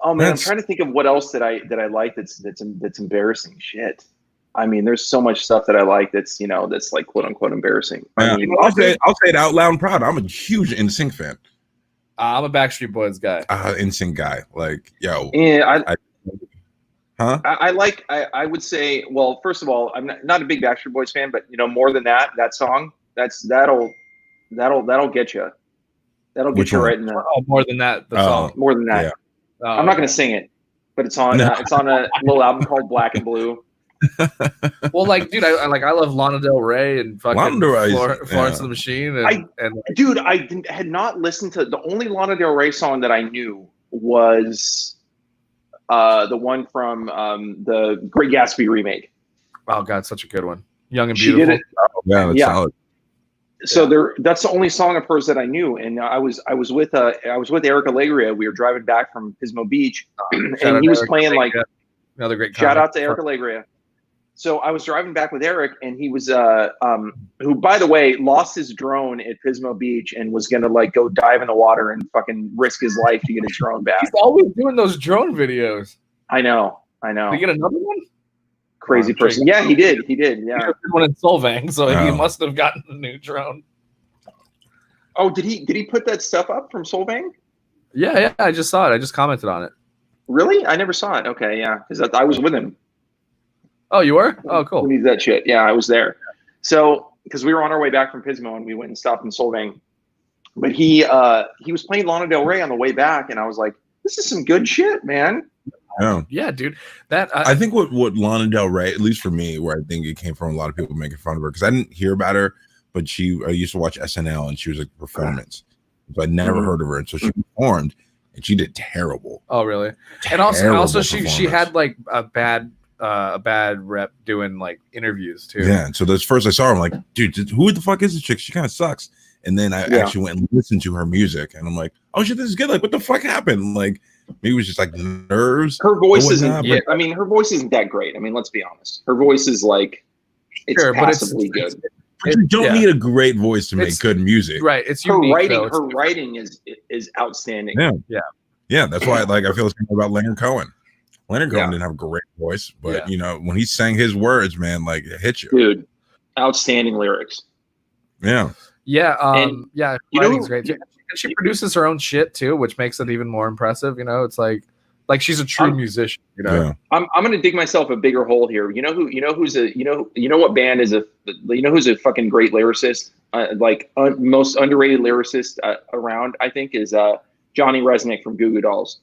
Oh man, I'm trying to think of what else that I like that's embarrassing. Shit. I mean, there's so much stuff that I like that's like quote unquote embarrassing. Yeah. I mean, I'll say it out loud and proud. I'm a huge NSYNC fan. I'm a Backstreet Boys guy. NSYNC guy. Like, yo. Yeah, Huh? I would say, well, first of all, I'm not a big Backstreet Boys fan, but more than that song, that'll get you. That'll get you right in there. Oh, more than that, the song. More than that. Yeah. I'm not going to sing it, but it's on a little album called Black and Blue. Well, like, dude, I love Lana Del Rey and fucking Florence and the Machine. Dude, I had not listened to the only Lana Del Rey song that I knew was the one from the Great Gatsby remake. Oh god, such a good one. Young and Beautiful. She did it. Oh, yeah, that's solid. So that's the only song of hers that I knew, and I was with Eric Allegria. We were driving back from Pismo Beach, and he was playing like another great. Shout out to Eric Allegria. So I was driving back with Eric, and he was who, by the way, lost his drone at Pismo Beach and was gonna like go dive in the water and fucking risk his life to get his drone back. He's always doing those drone videos. I know. Did he get another one? Crazy person. Yeah, he did. Yeah, he got one in Solvang, so he must have gotten a new drone. Oh, did he put that stuff up from Solvang? Yeah. I just saw it. I just commented on it. Really? I never saw it. Okay, yeah, because I was with him. Oh, you were? Oh, cool. Who needs that shit? Yeah, I was there. So, because we were on our way back from Pismo and we went and stopped in Solvang, but he was playing Lana Del Rey on the way back, and I was like, "This is some good shit, man." Yeah, dude. I think what Lana Del Rey, at least for me, where I think it came from, a lot of people making fun of her because I didn't hear about her, but I used to watch SNL and she was like a performance, so I never heard of her, and so she performed and she did terrible. Oh, really? Terrible. And also she had like a bad rep doing like interviews too. Yeah, and so this first I saw her, I'm like, dude, who the fuck is this chick? She kind of sucks. And then I actually went and listened to her music, and I'm like, oh shit, this is good. Like, what the fuck happened? Like, maybe it was just like nerves. Her voice isn't. Yeah, I mean, her voice isn't that great. I mean, let's be honest. Her voice is like, it's passably good. But you don't need a great voice to make good music, right? It's her unique, writing. Her writing is outstanding. Yeah. That's why I feel the same about Leonard Cohen. Leonard Cohen didn't have a great voice, but when he sang his words, man, like it hit you, dude. Outstanding lyrics. Yeah. Writing's great. And she produces her own shit too, which makes it even more impressive. It's like she's a true musician. I'm gonna dig myself a bigger hole here. You know who's what band is who's a fucking great lyricist, most underrated lyricist around, I think, is Johnny Resnick from Goo Goo Dolls.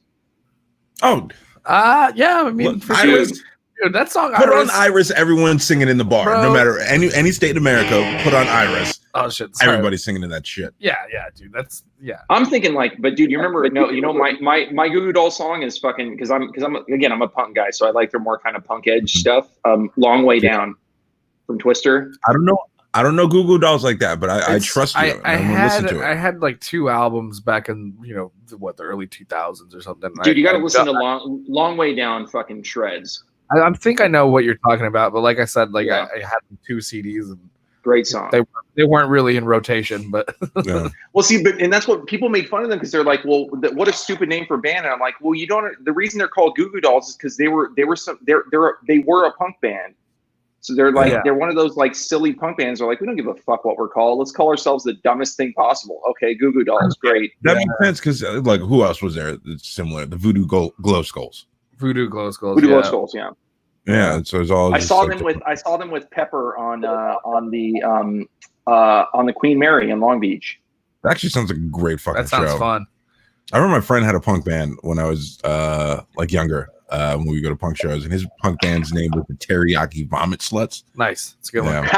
Oh, yeah. I mean, Dude, that song. Put on Iris. Everyone's singing in the bar. Bro. No matter any state in America. Put on Iris. Oh shit! Sorry. Everybody's singing in that shit. Yeah, dude. I'm thinking like, but dude, you remember? No, you know my Goo Goo Dolls song is fucking because I'm a punk guy, so I like their more kind of punk edge stuff. Long Way Down from Twister. I don't know Goo Goo Dolls like that, but I trust you. I I had like 2 albums back in the early 2000s or something. Dude, you got to listen to Long Way Down. Fucking shreds. I think I know what you're talking about, but like I said, I had 2 CDs and great song. They weren't really in rotation, but Yeah. Well, see, and that's what people made fun of them because they're like, well, what a stupid name for a band. And I'm like, well, you don't. The reason they're called Goo Goo Dolls is because they were a punk band. So they're like they're one of those like silly punk bands. They're like, we don't give a fuck what we're called. Let's call ourselves the dumbest thing possible. Okay, Goo Goo Dolls, great. That makes sense because like who else was there that's similar? The Voodoo Glow Skulls. Voodoo Glow Skulls. Glow Skulls, yeah. Yeah, so it's all. I saw them with Pepper on the Queen Mary in Long Beach. That actually sounds like a great fucking show. That sounds fun. I remember my friend had a punk band when I was like younger. When we go to punk shows, and his punk band's name was the Teriyaki Vomit Sluts. Nice, it's a good one.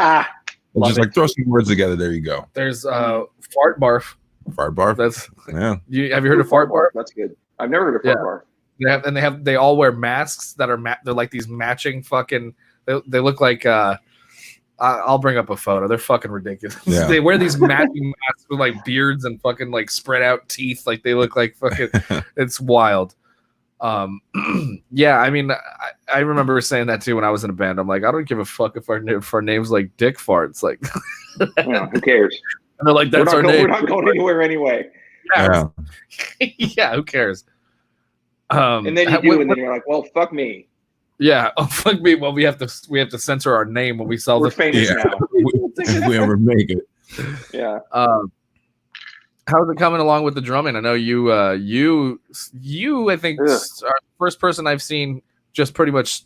We'll just like throw some words together. There you go. There's Fart Barf. Fart Barf. That's have you heard of Fart Barf? That's good. I've never heard of Fart Barf. They all wear masks that are they're like these matching fucking. They look like I'll bring up a photo. They're fucking ridiculous. Yeah. They wear these matching masks with like beards and fucking like spread out teeth. Like they look like fucking. It's wild. Yeah, I mean, I remember saying that too when I was in a band. I'm like, I don't give a fuck if our name's like Dick Farts. Like, who cares? And they're like, that's our name. We're not going anywhere anyway. Yeah, yeah, who cares? And then you do, and then you're like, well, fuck me. Yeah, oh fuck me. Well, we have to censor our name when we sell We're famous now. If we ever make it. Yeah. How's it coming along with the drumming? I know you I think are the first person I've seen just pretty much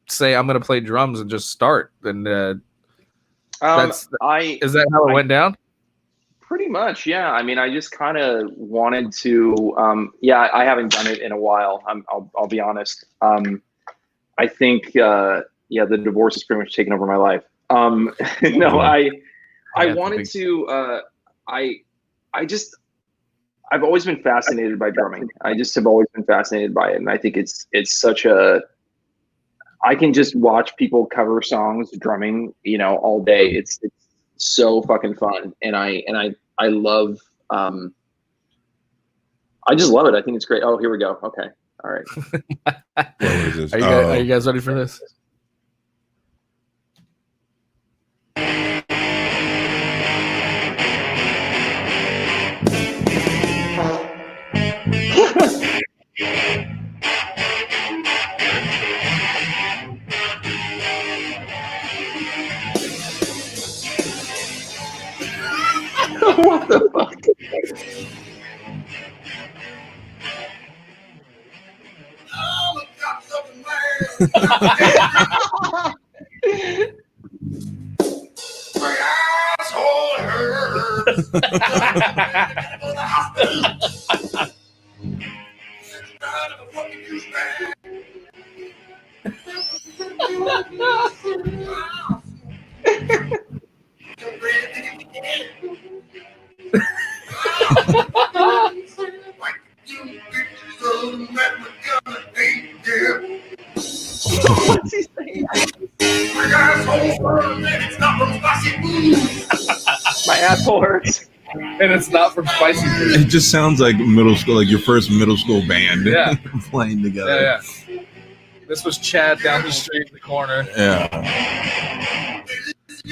say I'm going to play drums and just start. And is that how it went down? Pretty much, yeah. I mean, I just kind of wanted to. I haven't done it in a while. I'll be honest. I think the divorce has pretty much taken over my life. No, I wanted to. I've always been fascinated by drumming. I just have always been fascinated by it, and I think it's such a. I can just watch people cover songs drumming, all day. It's so fucking fun, and I love. I just love it. I think it's great. Oh, here we go. Okay, all right. Are you guys ready for this? What the fuck? My asshole hurts. What's he saying? My asshole hurts. And it's not from Spicy Food. It just sounds like middle school, like your first middle school band. Yeah. Playing together. Yeah. This was Chad down the street in the corner. Yeah.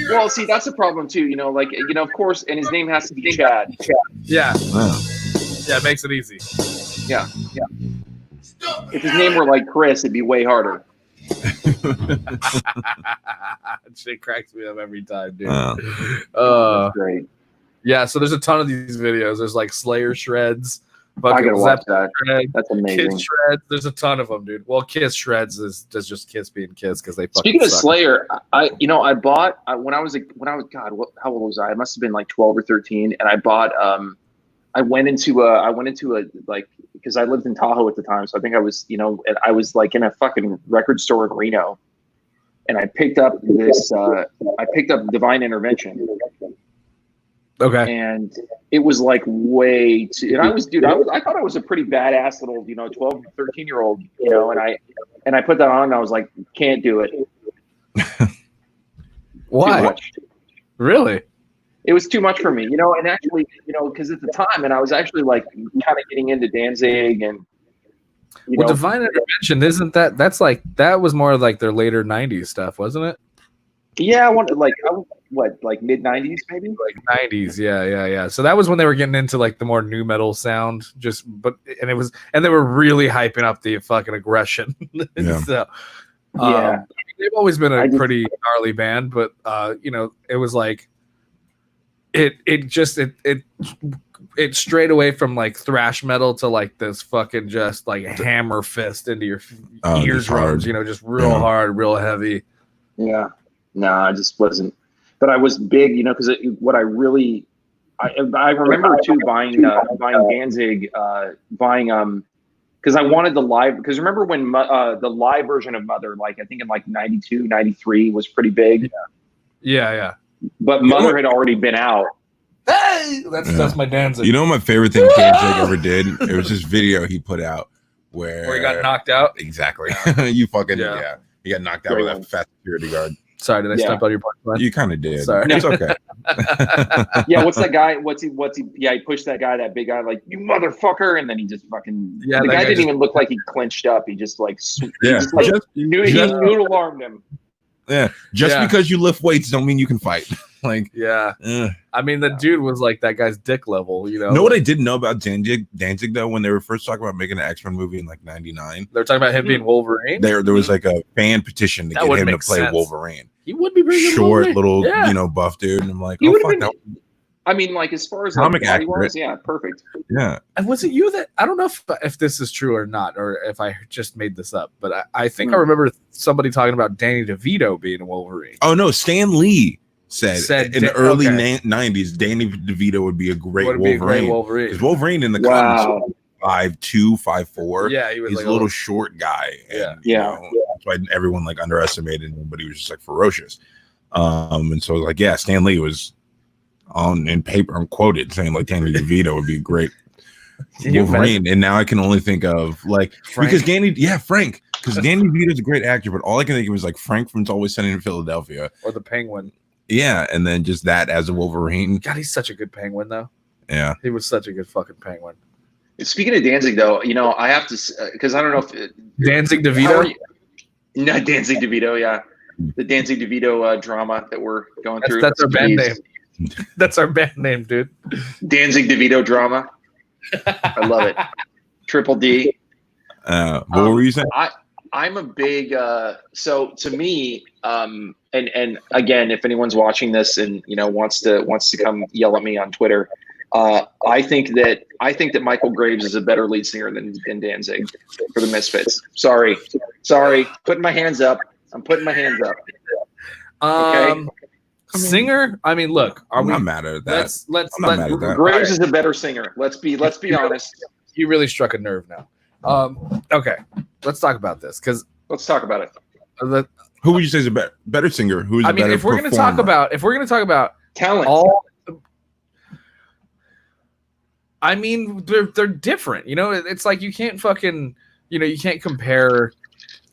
Well, see, that's a problem too. Of course, and his name has to be Chad. Yeah. Wow. Yeah, it makes it easy. Yeah. If his name were like Chris, it'd be way harder. Shit cracks me up every time, dude. That's great. Yeah, so there's a ton of these videos. There's like Slayer shreds. I gotta watch that. Shreds, That's amazing. Kiss shreds. There's a ton of them, dude. Well, Kiss shreds is just Kiss being Kiss because they. Speaking of suck. Slayer, I bought when I was how old was I? I must have been like 12 or 13, and I bought I went into a like, because I lived in Tahoe at the time, so I think I was, I was like in a fucking record store in Reno, and I picked up Divine Intervention. Okay. And it was like way too, and I thought I was a pretty badass little, 12, 13-year-old, and I put that on and I was like, can't do it. Why? Too much. Really? It was too much for me, and actually, because at the time, and I was actually like kind of getting into Danzig and, Divine Intervention, isn't that's like, that was more like their later 90s stuff, wasn't it? Yeah, I wanted like mid 90s maybe, like 90s. Yeah. So that was when they were getting into like the more new metal sound. And they were really hyping up the fucking aggression. Yeah. So, yeah, they've always been a pretty gnarly band, but it was like it strayed away from like thrash metal to like this fucking just like hammer fist into your eardrums. Just real hard, real heavy. Yeah. No, I just wasn't. But I was big, because what I remember too buying Danzig, because I wanted the live. Because remember when the live version of Mother, like I think in like 92, 93 was pretty big. Yeah. But Mother had already been out. Hey, that's my Danzig. You know my favorite thing Danzig ever did? It was this video he put out where he got knocked out. Exactly. You fucking He got knocked out with that fat security guard. Sorry, did I step on your punchline? You kind of did. Sorry. It's okay. Yeah, what's that guy? What's he? Yeah, he pushed that guy, that big guy, like, you motherfucker, and then he just fucking. Yeah, the guy didn't even look like he clenched up. He just like. He noodle armed him. Yeah, because you lift weights don't mean you can fight. Like, I mean, the dude was like that guy's dick level, Know what I didn't know about Danzig though? When they were first talking about making an X-Men movie in like '99, they were talking about him being Wolverine. There was like a fan petition to get him to play Wolverine. He would be pretty short, little, buff dude, and I'm like, oh fuck that. I mean, like as far as comic like, wise, perfect. Yeah. And was it you that, I don't know if this is true or not, or if I just made this up, but I think I remember somebody talking about Danny DeVito being a Wolverine. Oh no, Stan Lee said in the early 90s, Danny DeVito would be a great Wolverine. Because Wolverine in the comics 5'2", 5'4". Yeah, he was he's like a little short guy. And, that's why everyone like underestimated him, but he was just like ferocious. And so like, Stan Lee was in paper, I'm quoted saying like Danny DeVito would be a great Wolverine. And now I can only think of like Frank. Because Danny DeVito's a great actor, but all I can think of is like Frank from It's Always Sunny in Philadelphia, or the Penguin. Yeah, and then just that as a Wolverine. God, he's such a good Penguin, though. Yeah, he was such a good fucking Penguin. Speaking of Danzig, though, I have to, because I don't know if Danzig DeVito. No, Danzig DeVito, yeah, the Danzig DeVito drama that we're going through. That's our band name. That's our band name, dude. Danzig DeVito drama. I love it. Triple D. What were you saying? I'm a big so to me, and again, if anyone's watching this and wants to come yell at me on Twitter, I think that Michael Graves is a better lead singer than Danzig for the Misfits. Sorry, putting my hands up. I'm putting my hands up. Okay. Singer. I mean, look, I'm not mad at that. Let's I'm not mad at that. Graves is a better singer. Let's be honest. You really struck a nerve now. Okay, let's talk about this because let's talk about it. Who would you say is a better singer? Who is a better if we're going to talk about talent, I mean, they're different. It's like you can't fucking, you can't compare.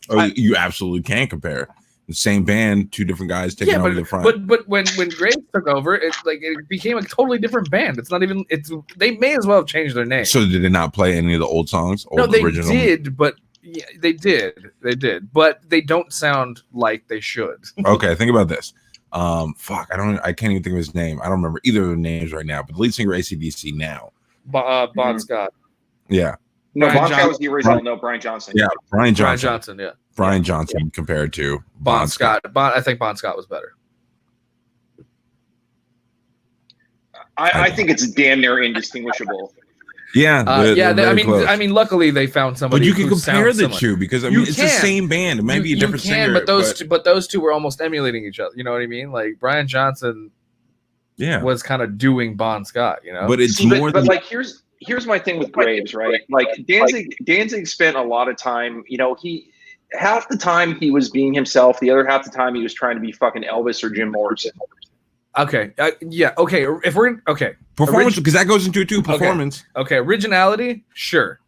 Oh, you absolutely can compare. The same band, two different guys taking over the front. But when Graves took over, it became a totally different band. It's not even. They may as well have changed their name. So did they not play any of the old songs? Original? Did, but yeah, they did, but they don't sound like they should. Okay, think about this. I can't even think of his name. I don't remember either of their names right now. But the lead singer of AC/DC now, Bon Scott. Yeah. No, Bon Scott was the original. No, Brian Johnson. Yeah, Brian Johnson. Yeah. Brian Johnson compared to Bon Scott. I think Bon Scott was better. I think it's damn near indistinguishable. Yeah, I mean, luckily they found somebody. But you can compare the two because it's the same band. It might be a different singer, but those two were almost emulating each other. You know what I mean? Like Brian Johnson. was kind of doing Bon Scott, you know. But it's but like here's my thing with Graves, right? Like Danzig spent a lot of time, you know, he half the time he was being himself, the other half the time he was trying to be fucking Elvis or Jim Morrison. Okay, yeah, okay. If we're performance, because that goes into it too. Performance. Okay, originality, sure.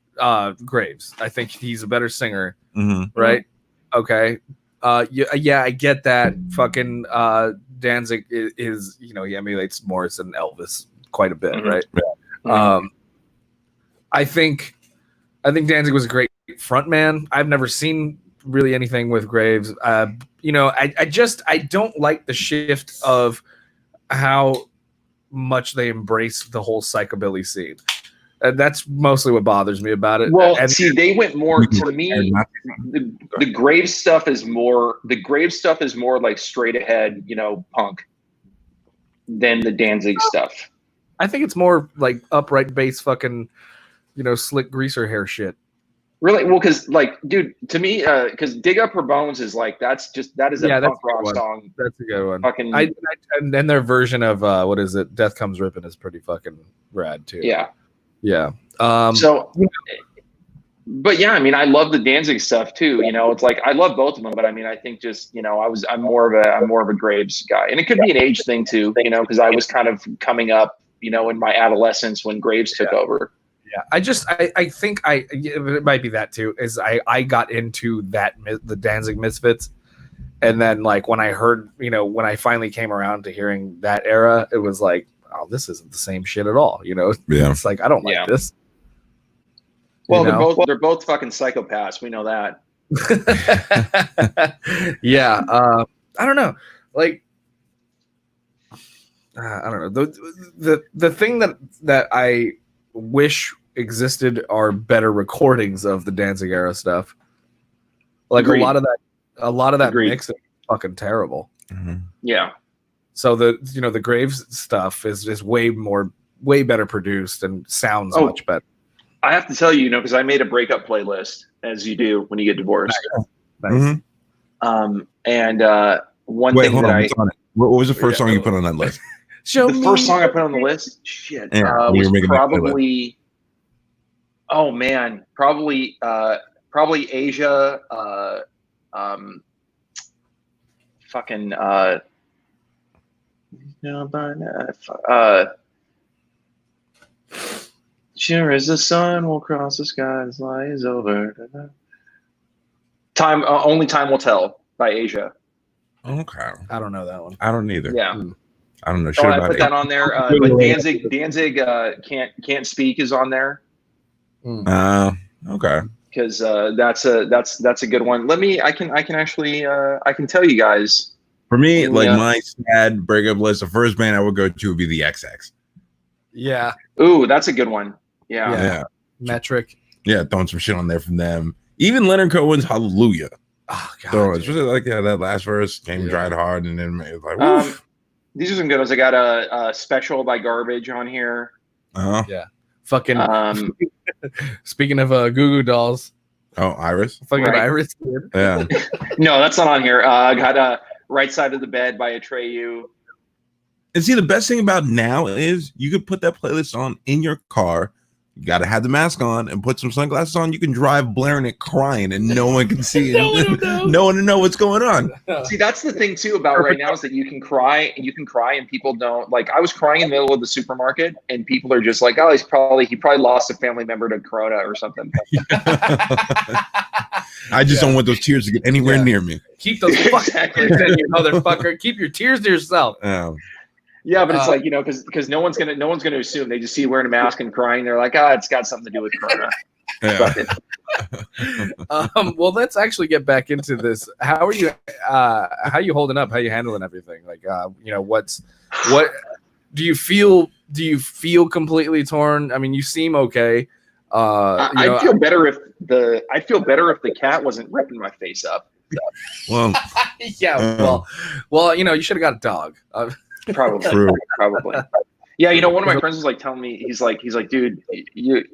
Graves, I think he's a better singer, Mm-hmm. right? Okay, yeah, I get that. Fucking Danzig is, you know, he emulates Morrison and Elvis quite a bit, Mhm. right? Mhm. I think Danzig was a great frontman. I've never seen really anything with Graves. You know, I don't like the shift of how much they embrace the whole psychobilly scene. That's mostly what bothers me about it. Well, And see, they went more to me. The Graves stuff is more. The Graves stuff is more like straight ahead, you know, punk, than the Danzig stuff. I think it's more like upright bass, fucking, you know, slick greaser hair shit. Really? Well, because like, dude, to me, because "Dig Up Her Bones" is like that is a punk rock song. That's a good one. Fucking, and then their version of what is it? "Death Comes Rippin'" is pretty fucking rad too. yeah. Yeah. So, but yeah, I mean, I love the Danzig stuff too. You know, it's like I love both of them, but I mean, I think just, you know, I'm more of a Graves guy, and it could be an age thing too. You know, because I was kind of coming up, you know, in my adolescence when Graves took over. Yeah, I think it might be that too. Is I got into the Danzig Misfits, and then like when I heard, you know, when I finally came around to hearing that era, it was like, oh, this isn't the same shit at all. You know, it's like I don't like this. Well, they're both fucking psychopaths. We know that. Yeah, I don't know. Like, I don't know. The thing that I wish existed are better recordings of the Danzig era stuff. Like Agreed. a lot of that Agreed. mix is fucking terrible. Mm-hmm. Yeah. So the Graves stuff is just way better produced and sounds much better. I have to tell you, you know, because I made a breakup playlist, as you do when you get divorced. Nice. Mm-hmm. And one Wait, thing hold that on. What's on it? What was the first song you put on that list? the first song I put on the list, shit, was probably. Oh man, probably Asia. Fucking. Sure as the sun will cross the skies, lies over. Time, only time will tell by Asia. Okay, I don't know that one. I don't either. Yeah, I don't know. So I put that on there. But Danzig can't speak is on there. Okay. Because that's a good one. I can actually I can tell you guys. For me, like my sad breakup list, the first band I would go to would be the XX. Yeah. Ooh, that's a good one. Yeah. Metric. Yeah, throwing some shit on there from them. Even Leonard Cohen's Hallelujah. Oh god. So it's really like that last verse came dried hard, and then it was like, woof. These are some good ones. I got a Special by Garbage on here. Yeah. Fucking. Speaking of Goo Goo Dolls. Oh, Iris. Fucking Iris. Yeah. No, that's not on here. I got Right Side of the Bed by Atreyu. And see, the best thing about now is you could put that playlist on in your car. You got to have the mask on and put some sunglasses on. You can drive blaring it, crying, and no one can see it. No one will know what's going on. See, that's the thing too about right now is that you can cry, and people don't like. I was crying in the middle of the supermarket, and people are just like, "Oh, he probably lost a family member to Corona or something." I just don't want those tears to get anywhere near me. Keep those fucking tears in, you motherfucker. Keep your tears to yourself. Yeah, but it's like, you know, because no one's gonna assume. They just see you wearing a mask and crying. They're like, it's got something to do with Corona. Well, let's actually get back into this. How are you? How are you holding up? How are you handling everything? Like, you know, what do you feel? Do you feel completely torn? I mean, you seem okay. I'd feel better if the cat wasn't ripping my face up. Well, yeah. Well, you know, you should have got a dog. Probably. Yeah, you know, one of my friends was like telling me, he's like, dude, you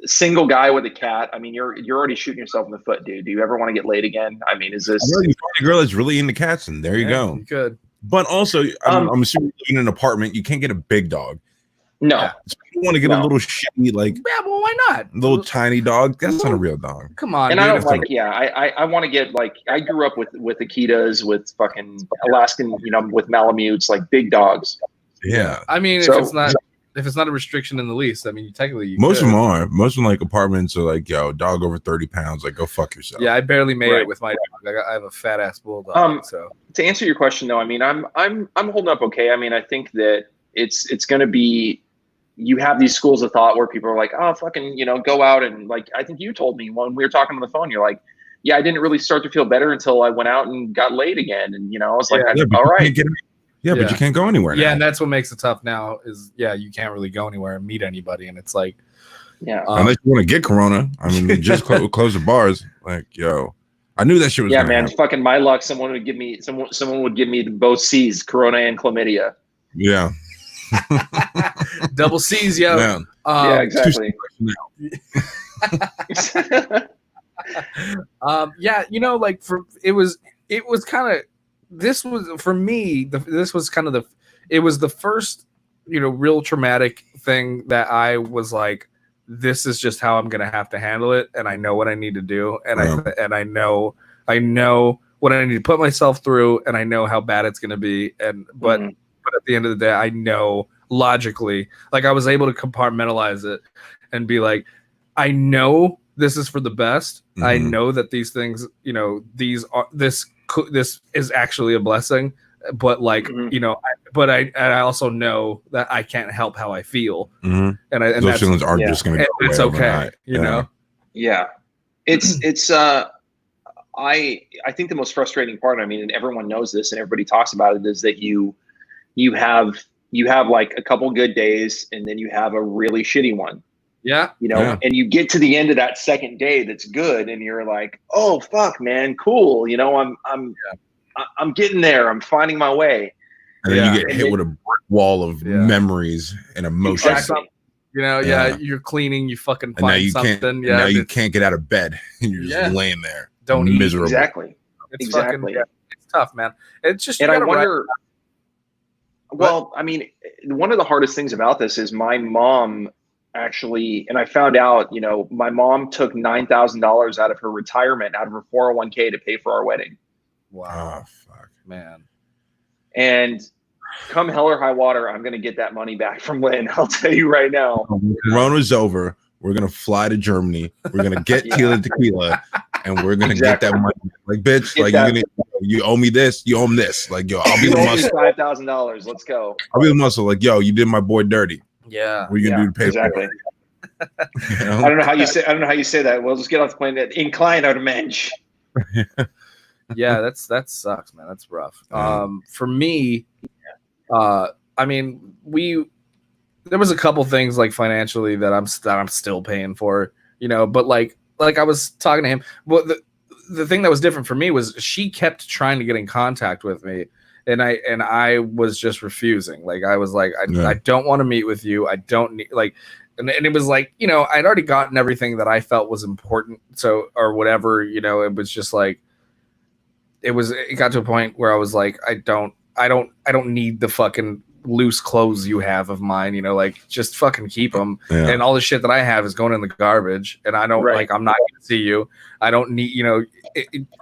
single guy with a cat. I mean, you're already shooting yourself in the foot, dude. Do you ever want to get laid again? I mean, is this? I know you find a girl that's really into cats, and there you go. You could. But also, I'm assuming you live in an apartment. You can't get a big dog. No. So you want to get a little shitty, like well, why not? Little tiny dog. That's not a real dog. Come on, and dude. I don't like. Yeah, I want to get like. I grew up with Akitas, with fucking Alaskan, with Malamutes, like big dogs. Yeah. I mean, So- if it's not a restriction in the lease, I mean, technically, Most of them are. Most of them, like apartments are like, yo, dog over 30 pounds. Like, go fuck yourself. Yeah, I barely made Right. it with my dog. I have a fat ass bulldog. So To answer your question, though, I mean, I'm holding up okay. I mean, I think that it's going to be. You have these schools of thought where people are like, oh, fucking, go out and like. I think you told me when we were talking on the phone, you're like, yeah, I didn't really start to feel better until I went out and got laid again, and I was like, but all you right. can't get- but you can't go anywhere now. yeah, and that's what makes it tough now. Is you can't really go anywhere and meet anybody, and it's like, Yeah. Unless you want to get corona. I mean, just close the bars. Like, yo, I knew that shit was. Yeah, gonna man. happen. Fucking my luck. Someone would give me both C's, Corona and chlamydia. Yeah. double C's, yo. Yeah. Yeah, exactly. Yeah, like it was kind of, this was for me, this was kind of it was the first, real traumatic thing that I was like, this is just how I'm gonna have to handle it, and I know what I need to do, and I know what I need to put myself through, and I know how bad it's gonna be, but at the end of the day, I know logically, like I was able to compartmentalize it and be like, I know this is for the best. I know that these things, this is actually a blessing, but like, but I also know that I can't help how I feel. And those feelings are just going to go away it's okay. overnight. You know? Yeah. It's I think the most frustrating part, I mean, and everyone knows this and everybody talks about it, is that you have like a couple good days and then you have a really shitty one. Yeah. And you get to the end of that second day that's good and you're like, oh fuck, man, cool. I'm getting there. I'm finding my way. And then you get hit with a brick wall of memories and emotions. Exactly. You're cleaning, you fucking find and now you something. Can't, now you can't get out of bed and you're just laying there. Don't eat. Miserable. Exactly. It's fucking, it's tough, man. It's just, and I wonder, well, I mean, one of the hardest things about this is my mom actually, and I found out, my mom took $9,000 out of her retirement, out of her 401k to pay for our wedding. Wow. Oh, fuck, man. And come hell or high water, I'm going to get that money back from Lynn. I'll tell you right now. When Corona's over, we're going to fly to Germany. We're going to get Tila Tequila and we're going to get that money. Like, bitch, like you owe me this, you owe me this. Like, yo, I'll be the muscle. $5,000. Let's go. I'll be the muscle. Like, yo, you did my boy dirty. Yeah. What are you going to do to pay exactly. for it? I don't know how you say that. We'll just get off the plane. Incline out of mensch. Yeah, that sucks, man. That's rough. For me, I mean, there was a couple things like financially that I'm still paying for, but like I was talking to him. Well, the thing that was different for me was she kept trying to get in contact with me, and I was just refusing. Like I was like, I don't want to meet with you. I don't need and it was like, I'd already gotten everything that I felt was important. So, or whatever, it was just like, it got to a point where I was like, I don't need the fucking loose clothes you have of mine, like just fucking keep them. Yeah. And all the shit that I have is going in the garbage, and I don't I'm not going to see you. I don't need,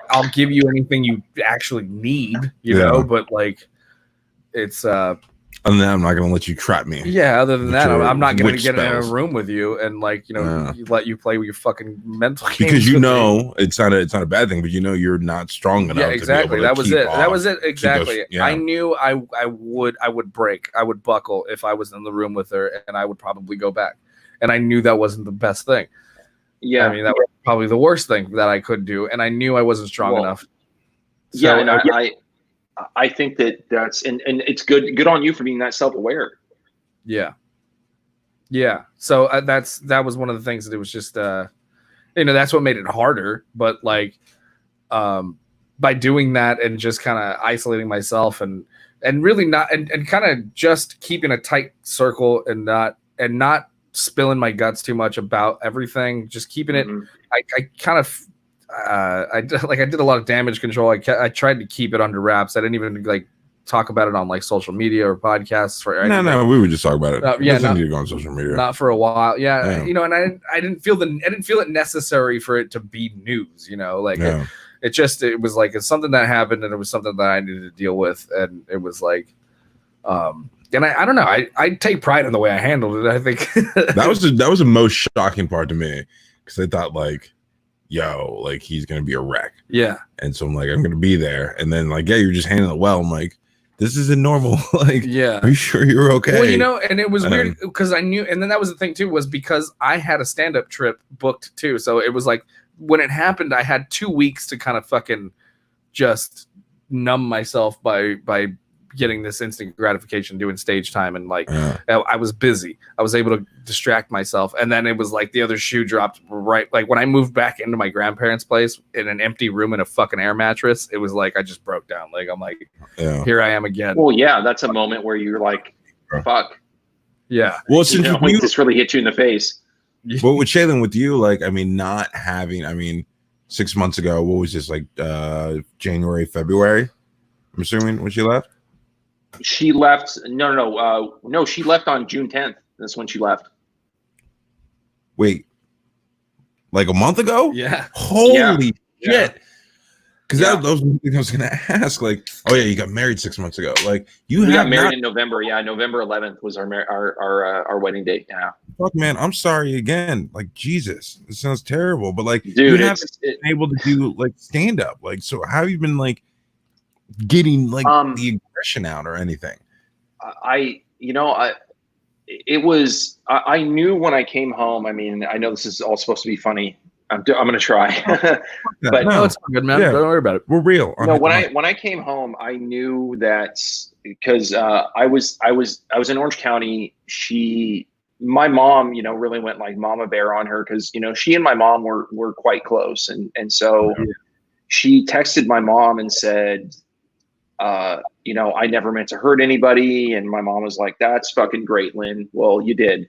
I'll give you anything you actually need, but like it's and then I'm not going to let you trap me. Yeah. Other than that, I'm not going to get in a room with you and let you play with your fucking mental games. Because it's not a bad thing, but you're not strong enough. Yeah, exactly. That was it. Exactly. I knew I would break. I would buckle if I was in the room with her, and I would probably go back. And I knew that wasn't the best thing. Yeah. I mean, that was probably the worst thing that I could do, and I knew I wasn't strong enough. So, yeah, I think that's and it's good on you for being that self-aware. Yeah. Yeah. So that was one of the things that it was just that's what made it harder, but like by doing that and just kind of isolating myself and really not and kind of just keeping a tight circle and not spilling my guts too much about everything, just keeping it I kind of I did a lot of damage control. I tried to keep it under wraps. I didn't even talk about it on like social media or podcasts for no, we would just talk about it. Yeah, not need to go on social media. Not for a while. Yeah, you know, and I didn't feel it necessary for it to be news, you know, like it was like it's something that happened and it was something that I needed to deal with, and it was like and I don't know, I take pride in the way I handled it. I think that was the most shocking part to me, because I thought like, yo, like he's gonna be a wreck. Yeah. And so I'm like, I'm gonna be there, and then like, yeah, you're just handling it well. I'm like, this isn't normal. Like, yeah, are you sure you're okay? Well, you know, and it was weird because I knew, and then that was the thing too, was because I had a stand-up trip booked too. So it was like when it happened, I had 2 weeks to kind of fucking just numb myself by getting this instant gratification doing stage time, and like I was busy. I was able to distract myself, and then it was like the other shoe dropped right like when I moved back into my grandparents' place in an empty room in a fucking air mattress. It was like I just broke down. Like I'm like, here I am again. Well, yeah, that's a moment where you're like, fuck. Yeah. Well, since you just really hit you in the face. Well, with Shaelan, with you, like, I mean, not having, I mean, 6 months ago, what was this, like January, February? I'm assuming when she left. She left. No. She left on June 10th. That's when she left. Wait, like a month ago? Yeah. Holy shit! Because Yeah. that was one thing I was gonna ask. Like, oh yeah, you got married 6 months ago. Like, We got married in November. Yeah, November 11th was our wedding date. Yeah. Fuck, man, I'm sorry again. Like, Jesus, it sounds terrible, but like, Dude, you haven't been able to do like stand up. Like, so how have you been like getting like the aggression out or anything? I knew when I came home. I mean, I know this is all supposed to be funny. I'm gonna try, but no, it's all good, man. Don't worry about it. We're real. No, when I came home, I knew that because I was in Orange County. My mom, really went like mama bear on her because she and my mom were quite close, and so she texted my mom and said, I never meant to hurt anybody. And my mom was like, that's fucking great, Lynn. Well, you did.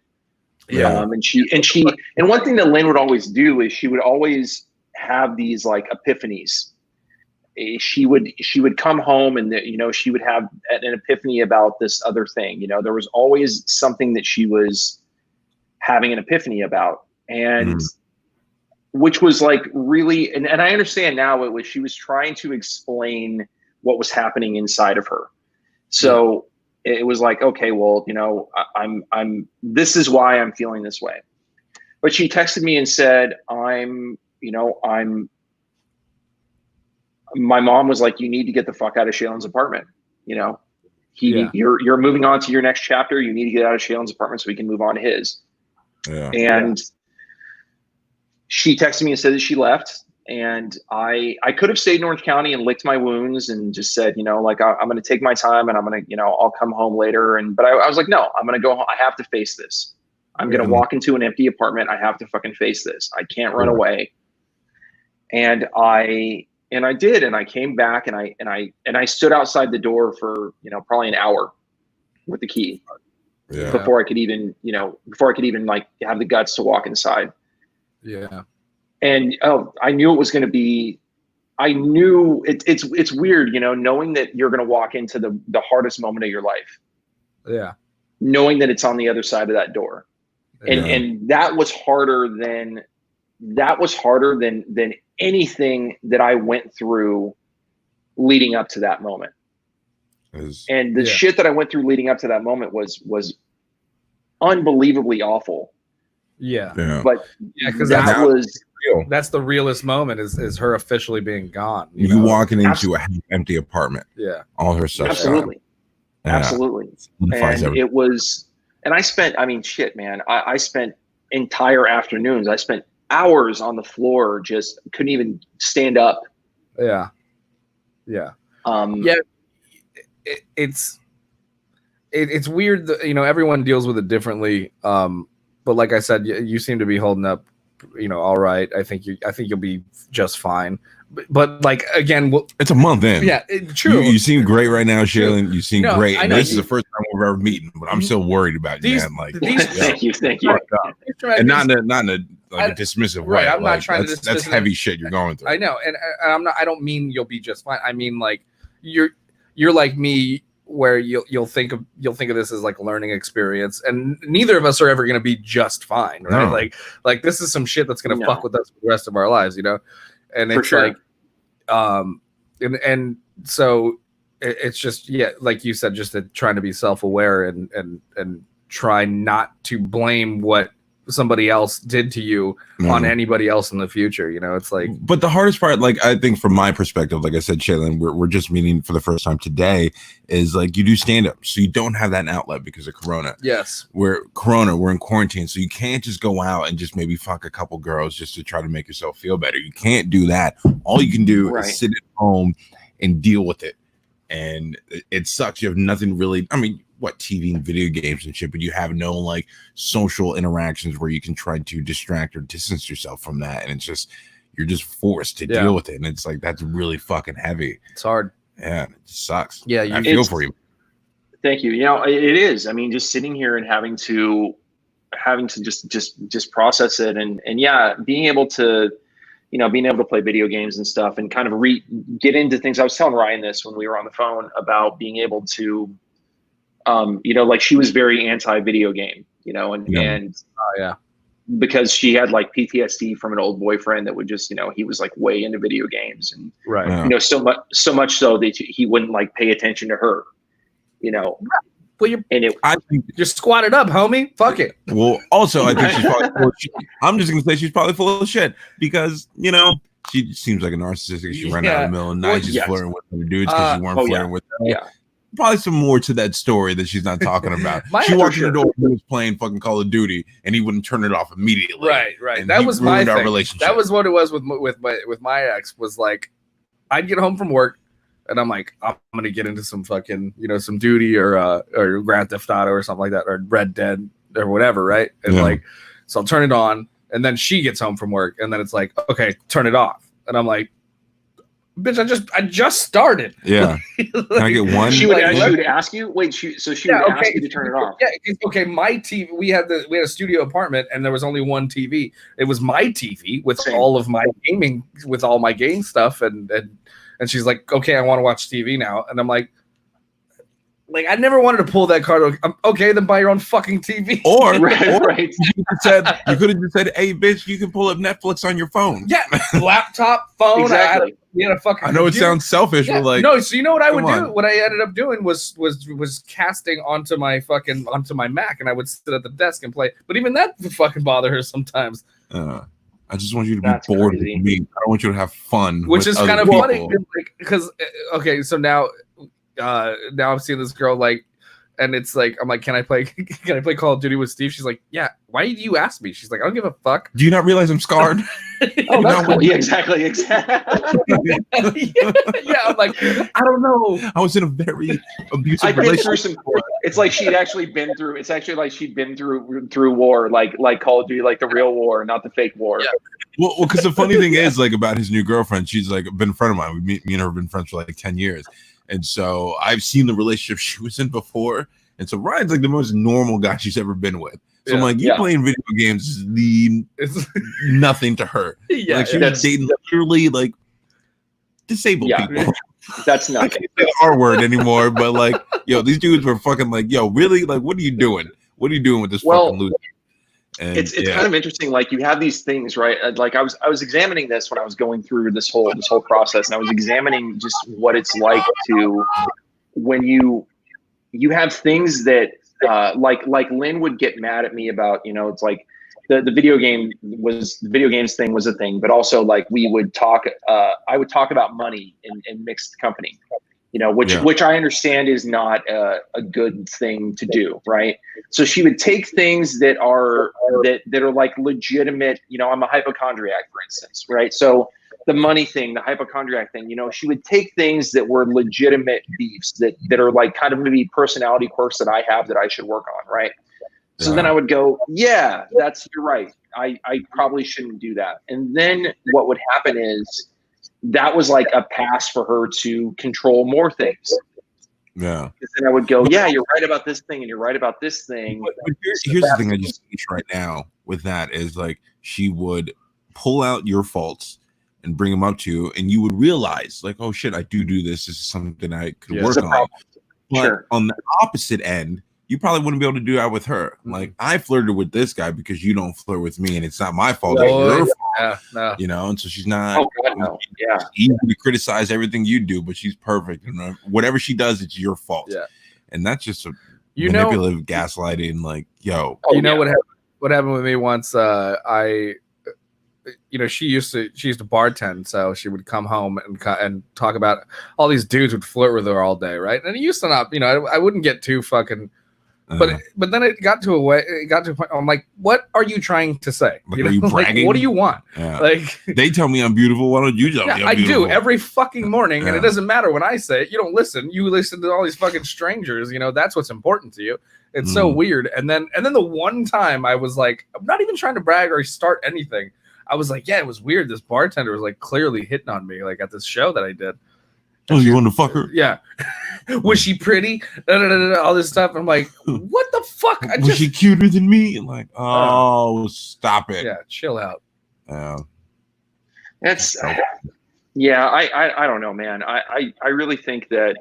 Yeah. And one thing that Lynn would always do is she would always have these like epiphanies. She would come home and she would have an epiphany about this other thing. There was always something that she was having an epiphany about. And which was like really, and I understand now she was trying to explain what was happening inside of her. So it was like, okay, well, this is why I'm feeling this way. But she texted me and said, my mom was like, you need to get the fuck out of Shaelan's apartment. You're moving on to your next chapter. You need to get out of Shaelan's apartment so we can move on to his. Yeah. And she texted me and said that she left. And I could have stayed in Orange County and licked my wounds and just said, I'm going to take my time and I'm going to, I'll come home later. But I was like, no, I'm going to go home. I have to face this. I'm going to walk into an empty apartment. I have to fucking face this. I can't run away. And I did. And I came back and I stood outside the door for, probably an hour with the key before I could even, like have the guts to walk inside. Yeah. And I knew it was going to be. I knew it's weird, knowing that you're going to walk into the hardest moment of your life. Yeah. Knowing that it's on the other side of that door, and that was harder than anything that I went through leading up to that moment. And the shit that I went through leading up to that moment was unbelievably awful. Yeah. But because that's the realest moment is her officially being gone. You walking into a empty apartment. Yeah. All her stuff. Absolutely. Yeah. Absolutely. And it was, and I spent, shit, man, I spent entire afternoons. I spent hours on the floor, just couldn't even stand up. Yeah. Yeah. It's weird that, everyone deals with it differently. But like I said, you seem to be holding up, all right. I think you'll be just fine. But like again, it's a month in. Yeah, true. You seem great right now, Shaelan. You seem great. I know this is the first time we're ever meeting, but I'm still worried about you, man. Like, thank you. And not in a dismissive way. Right, I'm not trying to dismiss that's heavy shit you're going through. I know, and I'm not. I don't mean you'll be just fine. I mean like you're you're like me, where you'll think of this as like a learning experience, and neither of us are ever going to be just fine, right? No. Like this is some shit that's going to fuck with us for the rest of our lives, you know. And it's like, and so it's just, yeah, like you said, just trying to be self-aware and try not to blame what somebody else did to you on anybody else in the future, you know. It's like, but the hardest part, like I think from my perspective, like I said, Shaelan, we're just meeting for the first time today, is like you do stand up, so you don't have that outlet because of Corona. Yes, we're in quarantine, so you can't just go out and just maybe fuck a couple girls just to try to make yourself feel better. You can't do that. All you can do is sit at home and deal with it, and it sucks. You have nothing really. I mean, what, TV and video games and shit, but you have no like social interactions where you can try to distract or distance yourself from that, and it's just, you're just forced to deal with it, and it's like, that's really fucking heavy. It's hard. Yeah, it sucks. Yeah, I feel for you. Thank you. You know, it is. I mean, just sitting here and having to just process it, and yeah, being able to play video games and stuff, and kind of get into things. I was telling Ryan this when we were on the phone about being able to, like she was very anti-video game, you know, and because she had like PTSD from an old boyfriend that would just, you know, he was like way into video games, and you know, so much so that he wouldn't like pay attention to her, you know. Well, I think you're squatted up, homie. Fuck it. Well, also, I think she's probably full of shit. I'm just gonna say she's probably full of shit, because, you know, she seems like a narcissistic. She ran out of the middle of the night. She's flirting with other dudes because she weren't flirting with them. Yeah. Probably some more to that story that she's not talking about. She walked in the door, he was playing fucking Call of Duty, and he wouldn't turn it off immediately. Right. That was my thing. Relationship. That was what it was with my ex. Was like, I'd get home from work, and I'm like, I'm gonna get into some fucking, you know, some Duty or Grand Theft Auto or something like that, or Red Dead or whatever, right? And like, so I'll turn it on, and then she gets home from work, and then it's like, okay, turn it off, and I'm like, bitch, I just started. Yeah. Can I get one? She would ask you. Wait, she would ask you to turn it off. Yeah. Okay. My TV. We had a studio apartment, and there was only one TV. It was my TV with all of my gaming, with all my game stuff, and she's like, okay, I want to watch TV now, and I'm like, I never wanted to pull that card. Okay, then buy your own fucking TV. Or right. You could have just said, hey, bitch, you can pull up Netflix on your phone. Yeah, laptop, phone. Exactly. I know it sounds selfish, but like, no. So you know what I would do? What I ended up doing was casting onto my Mac, and I would sit at the desk and play. But even that would fucking bother her sometimes. I just want you to be bored with me. I don't want you to have fun. Which is kind of funny, because okay, so now I'm seeing this girl, like, and it's like, I'm like, can I play Call of Duty with Steve? She's like, yeah. Why did you ask me? She's like, I don't give a fuck. Do you not realize I'm scarred? Oh, that's cool. Yeah, exactly. Yeah, I'm like, I don't know. I was in a very abusive relationship. It's like she'd actually been through. It's actually like she'd been through war, like Call of Duty, like the real war, not the fake war. Yeah. Well, because the funny thing is, like, about his new girlfriend, she's like been a friend of mine. Me and her have been friends for like 10 years. And so I've seen the relationship she was in before. And so Ryan's like the most normal guy she's ever been with. So I'm like, playing video games is nothing to her. Yeah, like, she was dating literally like disabled people. That's not the R word anymore. But like, yo, these dudes were fucking like, yo, really? Like, what are you doing? What are you doing with this fucking loser? And it's kind of interesting. Like, you have these things, right? Like I was examining this when I was going through this whole process, and I was examining just what it's like to when you have things that like Lynn would get mad at me about, you know, it's like the video games thing was a thing, but also like we would talk, I would talk about money in mixed company, you know, which I understand is not a good thing to do, right? So she would take things that are like legitimate, you know, I'm a hypochondriac, for instance, right? So the money thing, the hypochondriac thing, you know, she would take things that were legitimate beefs that are like kind of maybe personality quirks that I have that I should work on, right? So then I would go, yeah, you're right. I probably shouldn't do that. And then what would happen is that was like a pass for her to control more things. Yeah. And then I would go, yeah, you're right about this thing, and you're right about this thing. But here's the thing I just finished right now with that is, like, she would pull out your faults and bring them up to you, and you would realize like, oh shit, I do this. This is something I could work on. But on the opposite end, you probably wouldn't be able to do that with her. Like, I flirted with this guy because you don't flirt with me, and it's not my fault. It's your fault. Yeah, no. You know, and so she's not. Oh God, no. Yeah. It's easy to criticize everything you do, but she's perfect. And whatever she does, it's your fault. Yeah. And that's just a manipulative gaslighting. Like, yo, what happened with me once? She used to bartend, so she would come home and talk about all these dudes would flirt with her all day, right? And it used to not, I wouldn't get too fucking. But then it got to a point. I'm like, what are you trying to say? Like, are you bragging? Like, what do you want? Yeah. Like, they tell me I'm beautiful. Why don't you tell me I'm beautiful? I do every fucking morning, and it doesn't matter when I say it. You don't listen. You listen to all these fucking strangers. That's what's important to you. It's so weird. And then the one time I was like, I'm not even trying to brag or start anything. I was like, yeah, it was weird. This bartender was like clearly hitting on me, like at this show that I did. Oh, you want to fuck her? Yeah. Was she pretty? All this stuff. I'm like, what the fuck? Was she cuter than me? I'm like, stop it. Yeah, chill out. Yeah. That's I don't know, man. I really think that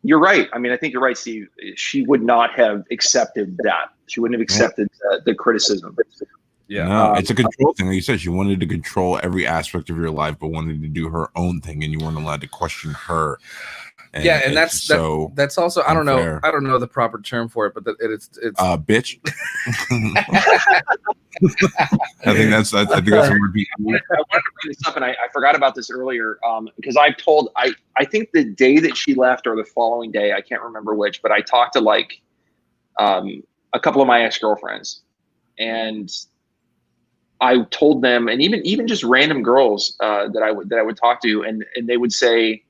you're right. I mean, I think you're right, Steve. She would not have accepted that. She wouldn't have accepted the criticism. Yeah, no, it's a control thing. Like you said, she wanted to control every aspect of your life, but wanted to do her own thing, and you weren't allowed to question her. And that's also unfair. I don't know the proper term for it, but it's bitch. I think that's what would be. I wanted to bring this up, and I forgot about this earlier because I think the day that she left or the following day, I can't remember which, but I talked to like a couple of my ex-girlfriends, and I told them, and even just random girls that I would talk to, and they would say,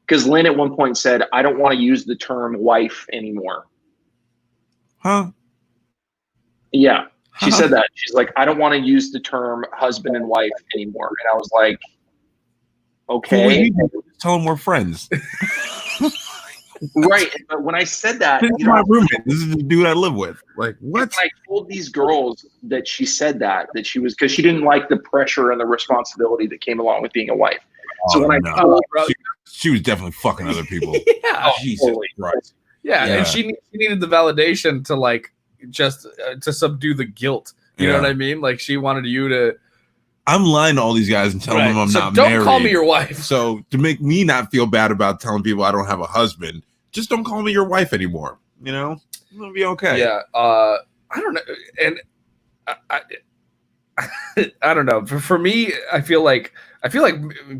because Lynn at one point said, I don't want to use the term wife anymore. Huh? Yeah, she said that. She's like, I don't want to use the term husband and wife anymore. And I was like, okay. Tell them we're friends. Right. But when I said that, this is my roommate. This is the dude I live with. Like, what? I told these girls that she said that she was, because she didn't like the pressure and the responsibility that came along with being a wife. So when I told her, she was definitely fucking other people. Yeah. Jesus Christ. Yeah, and she needed the validation to like just to subdue the guilt. You know what I mean? Like she wanted you to. I'm lying to all these guys and telling them I'm not don't married. Don't call me your wife. So to make me not feel bad about telling people I don't have a husband, just don't call me your wife anymore. It'll be okay. Yeah. I don't know, and I don't know. For me, I feel like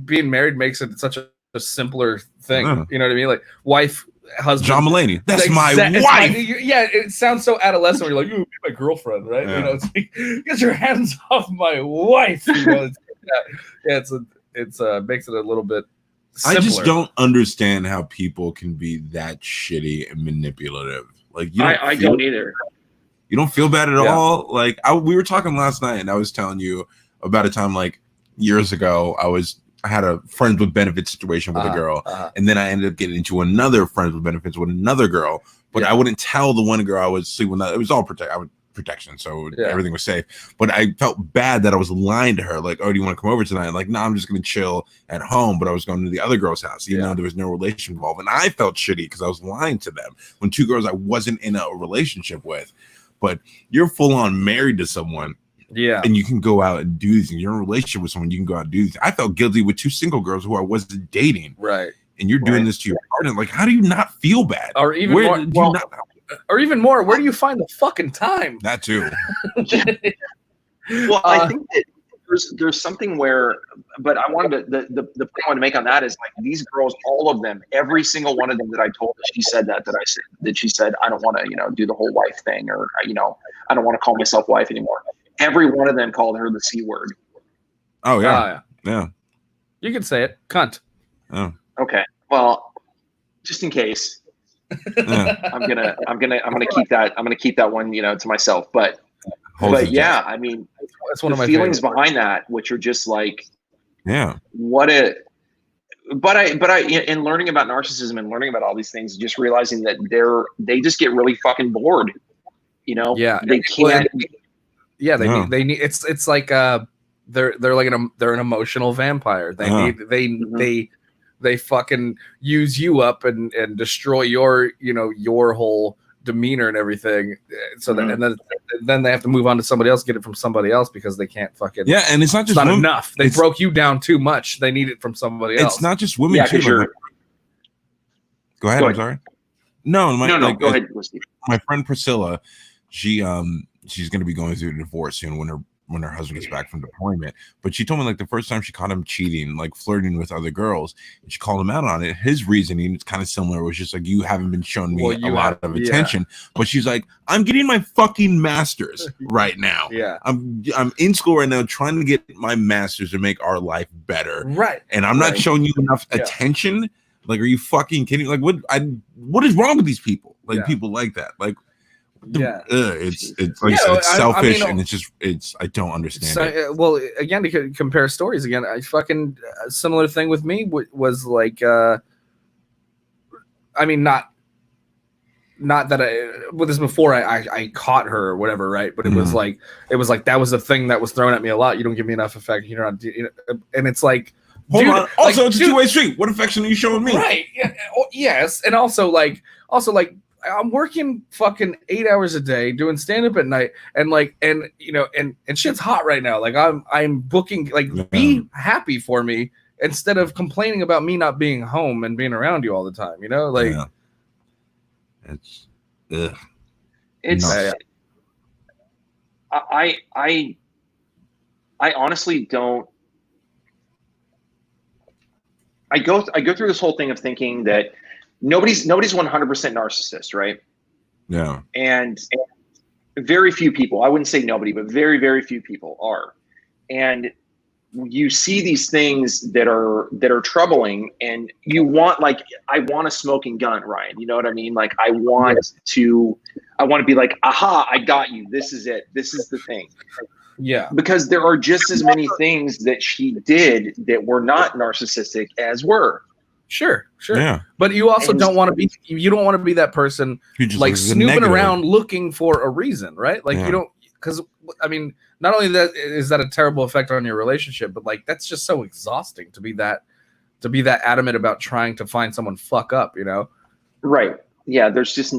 being married makes it such a simpler thing. You know what I mean? Like wife, husband. John Mulaney. That's my wife. It sounds so adolescent. When you're like, you be my girlfriend, right? Yeah. It's like, get your hands off my wife. It's makes it a little bit simpler. I just don't understand how people can be that shitty and manipulative. Like I don't either. You don't feel bad at all. Like we were talking last night, and I was telling you about a time like years ago. I had a friends with benefits situation with a girl, and then I ended up getting into another friends with benefits with another girl. But I wouldn't tell the one girl I was sleeping with. It was all protection, so everything was safe. But I felt bad that I was lying to her. Like, oh, do you want to come over tonight? Like, no, I'm just going to chill at home. But I was going to the other girl's house, even though there was no relation involved. And I felt shitty because I was lying to them when two girls I wasn't in a relationship with. But you're full on married to someone. Yeah. And you can go out and do these things. You're in a relationship with someone, you can go out and do these things. I felt guilty with two single girls who I wasn't dating. Right. And you're doing this to your partner. Like, how do you not feel bad? Or even more, where do you find the fucking time? That too. Well, I think that there's something where, but I wanted to, the point I wanted to make on that is like these girls, all of them, every single one of them that I told, she said that she said, I don't want to, do the whole wife thing, or, I don't want to call myself wife anymore. Every one of them called her the C word. Oh yeah. Yeah. You can say it. Cunt. Oh. Okay. Well, just in case, I'm gonna keep that one, to myself. But yeah, I mean, that's one of my feelings favorites behind that, which are just like, what a. But I, in learning about narcissism and learning about all these things, just realizing that they just get really fucking bored. Yeah. They can't. They need. It's like they're like they're an emotional vampire. They fucking use you up and destroy your whole demeanor and everything. So that, and then they have to move on to somebody else, get it from somebody else because they can't fucking. Yeah, and it's not just not enough. They broke you down too much. They need it from somebody else. It's not just women too. Like, go ahead. I'm sorry. No, go ahead. My friend Priscilla, she's going to be going through a divorce soon when her husband gets back from deployment. But she told me like the first time she caught him cheating, like flirting with other girls, and she called him out on it. His reasoning is kind of similar. It was just like, you haven't been showing me a lot of attention. But she's like, I'm getting my fucking master's right now. Yeah. I'm in school right now trying to get my master's to make our life better. Right. And I'm not showing you enough attention. Like, are you fucking kidding? Like, what is wrong with these people? Like people like that. Like, it's like it's selfish, and I don't understand it. Well, again, to compare stories again, I fucking similar thing with me was like, I mean, not that this is before I caught her or whatever, right? But it was like that was the thing that was thrown at me a lot. You don't give me enough affection. You're not, and it's like. Hold on. Also, it's a two-way street. What affection are you showing me? Right. Yeah. Yes. And also I'm working fucking 8 hours a day doing stand-up at night, and shit's hot right now. Like I'm booking, like be happy for me instead of complaining about me not being home and being around you all the time. I honestly don't. I go through this whole thing of thinking that nobody's 100% narcissist, right? Yeah. And very few people, I wouldn't say nobody, but very, very few people are. And you see these things that are troubling, and you want, like, I want a smoking gun, Ryan. You know what I mean? Like, I want to be like, aha, I got you. This is it. This is the thing. Yeah. Because there are just as many things that she did that were not narcissistic as were. Sure. Yeah. But you also don't want to be that person like snooping around looking for a reason, right? Like you don't, because I mean, not only that is that a terrible effect on your relationship, but like that's just so exhausting to be that adamant about trying to find someone fuck up, Right. Yeah. There's just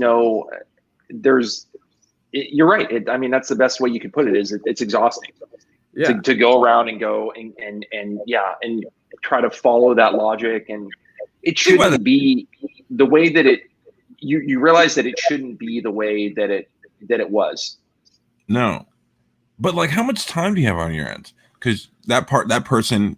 you're right. I mean, that's the best way you could put it. Is it's exhausting to go around and go and try to follow that logic, and it shouldn't be the way that you realize that it shouldn't be the way that it was. No, but like, how much time do you have on your hands? Because that person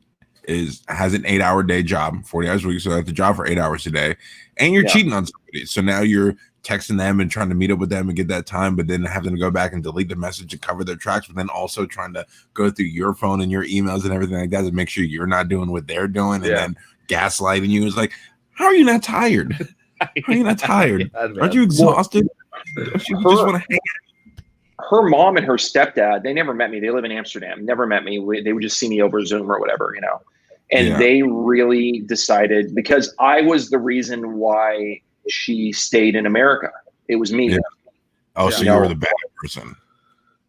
has an 8-hour day job, 40 hours a week, so that's a job for 8 hours a day, and you're cheating on somebody. So now you're texting them and trying to meet up with them and get that time, but then having to go back and delete the message and cover their tracks, but then also trying to go through your phone and your emails and everything like that to make sure you're not doing what they're doing, and then gaslighting you. Is like, how are you not tired? How are you not tired? Aren't you exhausted? Don't you just want to hang out? Her mom and her stepdad, they never met me. They live in Amsterdam. Never met me. They would just see me over Zoom or whatever, And they really decided, because I was the reason why she stayed in America. It was me. Yeah. Oh, so you were the bad person.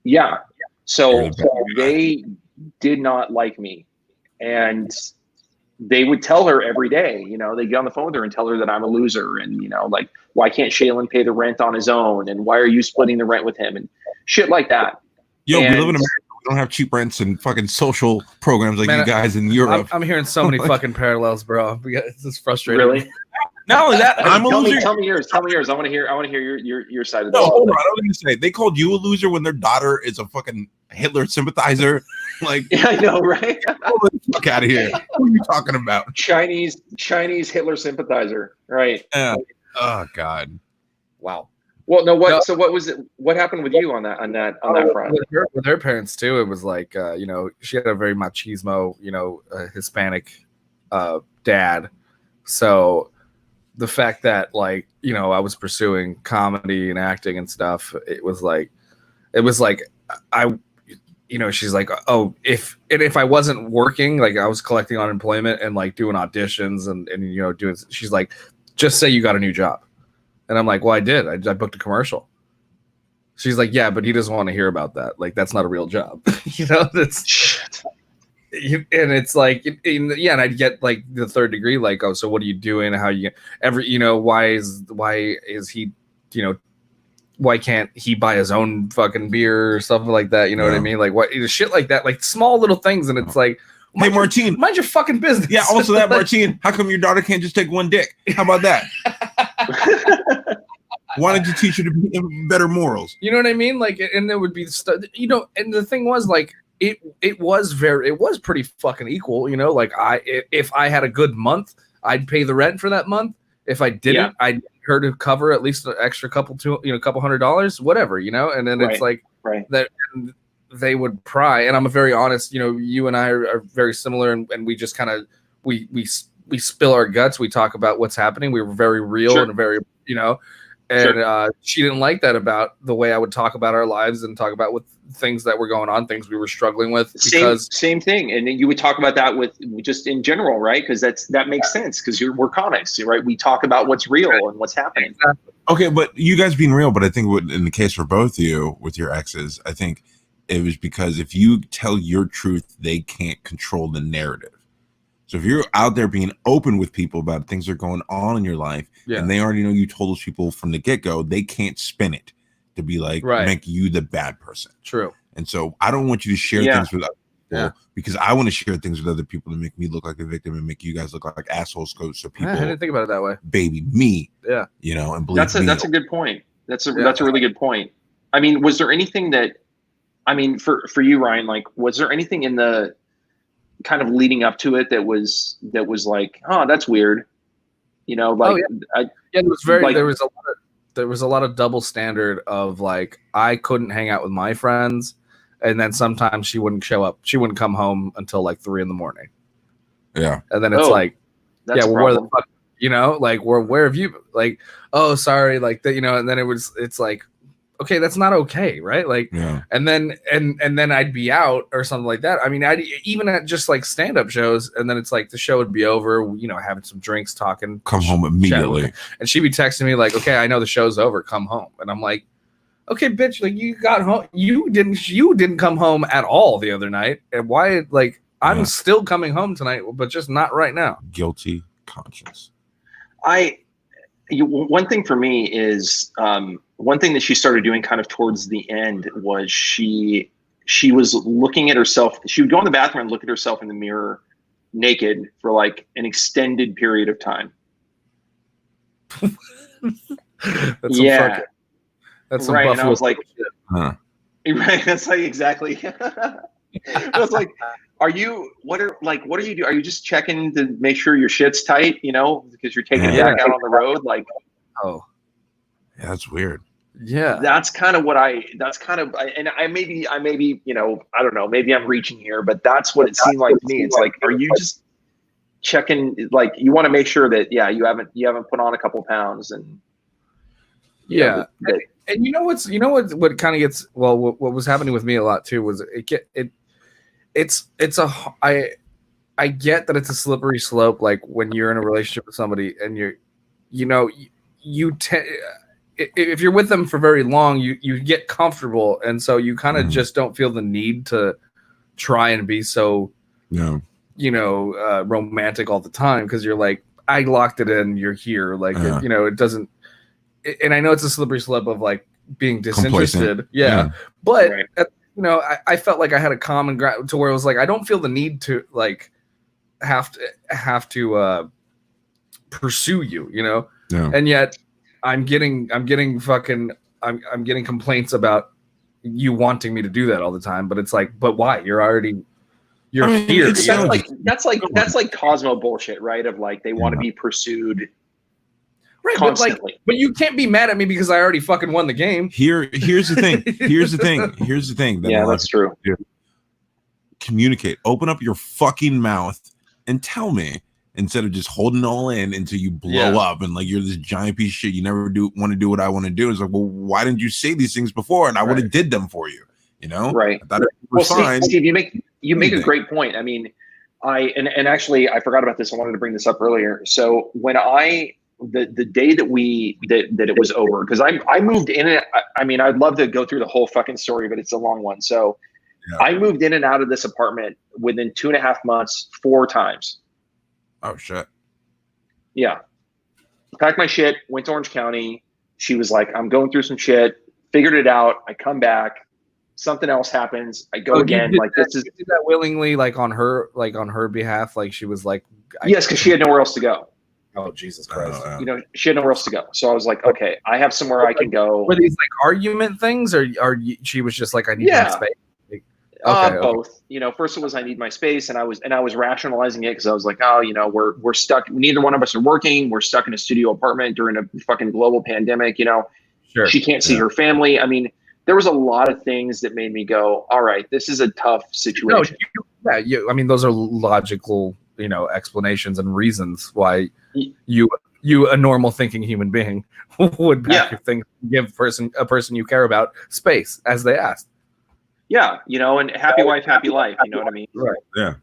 Yeah. So they did not like me, and they would tell her every day. They'd get on the phone with her and tell her that I'm a loser, and like, why can't Shaelan pay the rent on his own, and why are you splitting the rent with him, and shit like that. Yo, we live in America. We don't have cheap rents and fucking social programs like you guys in Europe. I'm hearing so many fucking parallels, bro. It's just frustrating. Really? Not only that, I'm a loser. Tell me yours. I want to hear your side of this. No, hold on. I was going to say, they called you a loser when their daughter is a fucking Hitler sympathizer. Like, yeah, I know, right? Get the fuck out of here. What are you talking about? Chinese Hitler sympathizer, right? Yeah. Oh God. Wow. Well, no. What? No. So what was it? What happened with you on that front? With her parents too, it was like she had a very machismo, Hispanic dad. So the fact that I was pursuing comedy and acting and stuff, it was like she's like, oh, if I wasn't working, like I was collecting unemployment and like doing auditions and doing, she's like, just say you got a new job. And I'm like, well, I did. I booked a commercial. She's like, yeah, but he doesn't want to hear about that. Like, that's not a real job. That's shit. and it's like, yeah, and I'd get like the third degree, like, oh, so what are you doing? How you why is he, why can't he buy his own fucking beer or stuff like that? You know what I mean? Like what shit like that, like small little things, and it's like, hey, Martine, mind your fucking business. Yeah. Also, that Martine, how come your daughter can't just take one dick? How about that? Why don't you teach her to be better morals? You know what I mean? Like, and there would be and the thing was like, it was pretty fucking equal. Like if I had a good month, I'd pay the rent for that month. If I didn't, I'd need her to cover at least an extra couple $100, whatever, and then it's like that they would pry. And I'm a very honest, you and I are very similar, and we just kind of we spill our guts. We talk about what's happening. We were very real and very, and she didn't like that about the way I would talk about our lives and talk about with things that were going on, things we were struggling with. Same thing. And you would talk about that with just in general, right? Because that makes sense because we're comics, right? We talk about what's real and what's happening. Exactly. Okay, but you guys being real, but I think in the case for both of you with your exes, I think it was because if you tell your truth, they can't control the narrative. So if you're out there being open with people about things that are going on in your life, and they already know you told those people from the get-go, they can't spin it to be like, make you the bad person. True. And so I don't want you to share things with other people because I want to share things with other people to make me look like a victim and make you guys look like assholes. So people, I didn't think about it that way. Baby me. Yeah. And believe me. That's a good point. That's a really good point. I mean, was there anything that, for you, Ryan, like, was there anything in the kind of leading up to it that was like, oh, that's weird, there was a lot of double standard of like, I couldn't hang out with my friends, and then sometimes she wouldn't show up, she wouldn't come home until like 3 a.m. And then it's like, where the fuck, like where have you, like, oh, sorry, like that, and then it's like, okay, that's not okay, right? Like, and then I'd be out or something like that. I mean, I'd even at just like stand-up shows, and then it's like the show would be over, having some drinks, talking, come home immediately, and she'd be texting me like, okay, I know the show's over, come home. And I'm like, okay, bitch, like, you got home, you didn't come home at all the other night, and why? Like, I'm still coming home tonight, but just not right now. Guilty conscience. One thing for me is one thing that she started doing kind of towards the end was she was looking at herself. She would go in the bathroom and look at herself in the mirror naked for like an extended period of time. That's some right. Buffalo, and I was like, huh. Right. That's like exactly. I was like, what are you doing? Are you just checking to make sure your shit's tight, because you're taking it back out on the road? Like, oh, yeah, that's weird. Yeah. That's kind of I may be, I don't know, maybe I'm reaching here, but that's what it seemed like to me. It's like, are you just checking, like, you want to make sure that, you haven't put on a couple pounds and and what kind of gets, well, what was happening with me a lot too was I get that it's a slippery slope. Like when you're in a relationship with somebody and if you're with them for very long, you get comfortable. And so you kind of just don't feel the need to try and be so, romantic all the time. Cause you're like, I locked it in, you're here. Like, it doesn't, and I know it's a slippery slope of like being disinterested. But I felt like I had a common ground to where it was like, I don't feel the need to like have to pursue you, and yet I'm getting complaints about you wanting me to do that all the time. But it's like, but why? You're here. That's like Cosmo bullshit, right? Of like, they want to be pursued. Right, constantly. but you can't be mad at me because I already fucking won the game. Here's the thing. Here's the thing. That's true. Communicate. Open up your fucking mouth and tell me, instead of just holding it all in until you blow up and like you're this giant piece of shit. You never want to do what I want to do. It's like, well, why didn't you say these things before? And I would have did them for you. Right. I thought it was fine. Steve, you make a great point. I mean, and actually I forgot about this. I wanted to bring this up earlier. So when the day that it was over, because I moved in it. I mean, I'd love to go through the whole fucking story, but it's a long one. So Yeah. I moved in and out of this apartment within 2.5 months 4 times. Oh shit. Yeah. Packed my shit, went to Orange County. She was like, I'm going through some shit, figured it out. I come back, something else happens. I go again. Like this is you did that willingly, like on her behalf. Like she was like, yes, because she had nowhere else to go. Oh Jesus Christ! You know, she had nowhere else to go. So I was like, okay, I have somewhere I can go. Were these like argument things, or she was just like, I need my space? Like, both. You know, first it was I need my space, and I was rationalizing it because I was like, oh, you know, we're stuck. Neither one of us are working. We're stuck in a studio apartment during a fucking global pandemic. You know, sure. She can't see her family. I mean, there was a lot of things that made me go, all right, this is a tough situation. I mean, those are logical, you know, explanations and reasons why you a normal thinking human being would back your thing, give a person you care about space as they asked. Yeah, you know, and happy wife, happy life. You know what I mean? Right. Yeah.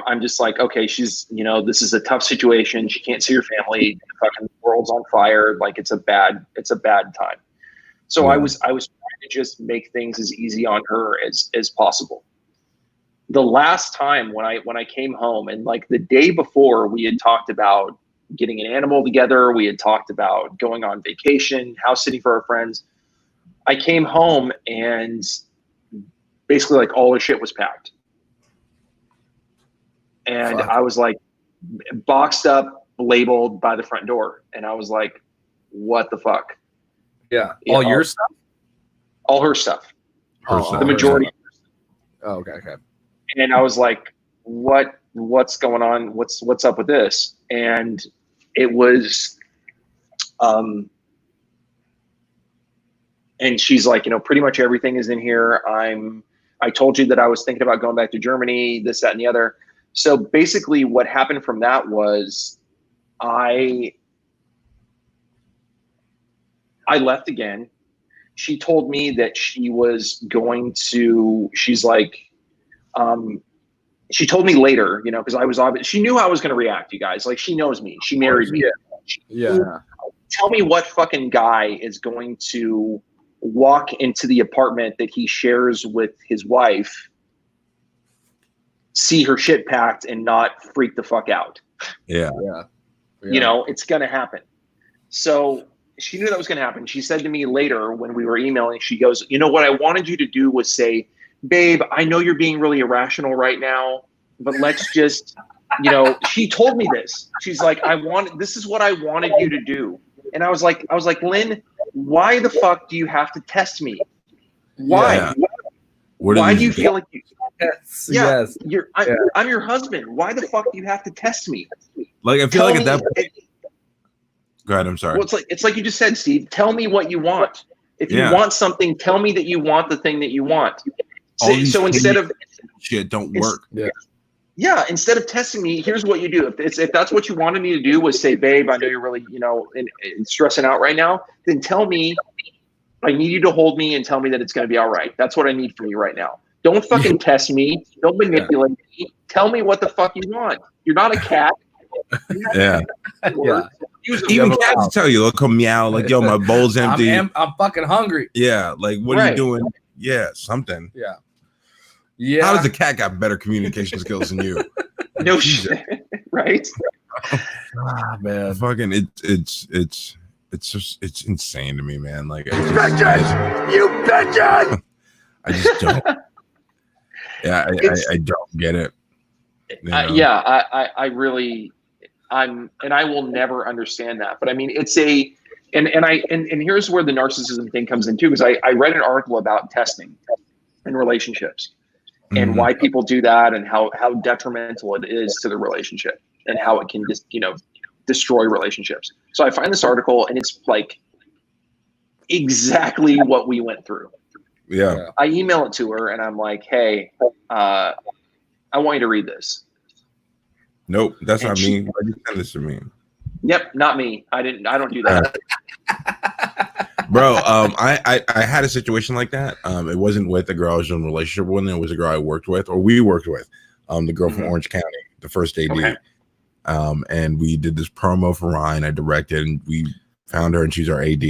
I'm just like, okay, she's, you know, this is a tough situation. She can't see her family. The fucking world's on fire. Like it's a bad time. So I was trying to just make things as easy on her as possible. The last time when I came home, and like the day before, we had talked about getting an animal together. We had talked about going on vacation, house sitting for our friends. I came home and basically like all her shit was packed. And I was like boxed up, labeled by the front door. And I was like, what the fuck? Yeah. All your stuff? All her stuff. The majority. Oh, okay. And I was like, what's going on? What's up with this? And it was, and she's like, you know, pretty much everything is in here. I told you that I was thinking about going back to Germany, this, that, and the other. So basically what happened from that was I left again. She told me that she was going to, she's like, she told me later, you know, because I was obvious. She knew how I was going to react, you guys. Like, she knows me. She married me. Yeah. Tell me what fucking guy is going to walk into the apartment that he shares with his wife, see her shit packed, and not freak the fuck out. Yeah. You know, it's going to happen. So she knew that was going to happen. She said to me later when we were emailing, she goes, you know, what I wanted you to do was say, babe, I know you're being really irrational right now, but let's just, you know, she told me this. She's like, this is what I wanted you to do. And I was like, Lynn, why the fuck do you have to test me? Why? Yeah. Why do you feel like you? Yes. I'm your husband. Why the fuck do you have to test me? Like, I feel like at that point. Go ahead. I'm sorry. Well, it's like you just said, Steve. Tell me what you want. If you want something, tell me that you want the thing that you want. So instead of shit, don't work. Yeah. Instead of testing me, here's what you do. If that's what you wanted me to do was say, babe, I know you're really, you know, and stressing out right now. Then tell me. I need you to hold me and tell me that it's going to be all right. That's what I need from you right now. Don't fucking test me. Don't manipulate me. Tell me what the fuck you want. You're not a cat. Yeah. Even cats tell you, they'll come meow like, yo, my bowl's empty. I'm fucking hungry. Yeah. Like, what are you doing? Yeah. Something. Yeah. How does a cat got better communication skills than you? No shit. Right? Man. Fucking it's just, it's insane to me, man. Like, You bitches! I just don't. Yeah, I don't get it. You know? I really, and I will never understand that. But I mean, it's and here's where the narcissism thing comes in too, because I read an article about testing in relationships and why people do that and how detrimental it is to the relationship and how it can just, you know, destroy relationships. So I find this article and it's like exactly what we went through. Yeah. I email it to her and I'm like, hey, I want you to read this. Nope, that's not me. Why did you send this to me? Yep, not me. I don't do that. Bro, I had a situation like that. It wasn't with a girl I was in a relationship with. It was a girl I worked with, or we worked with. The girl from Orange County, the first AD. Okay. And we did this promo for Ryan. I directed, and we found her, and she's our AD.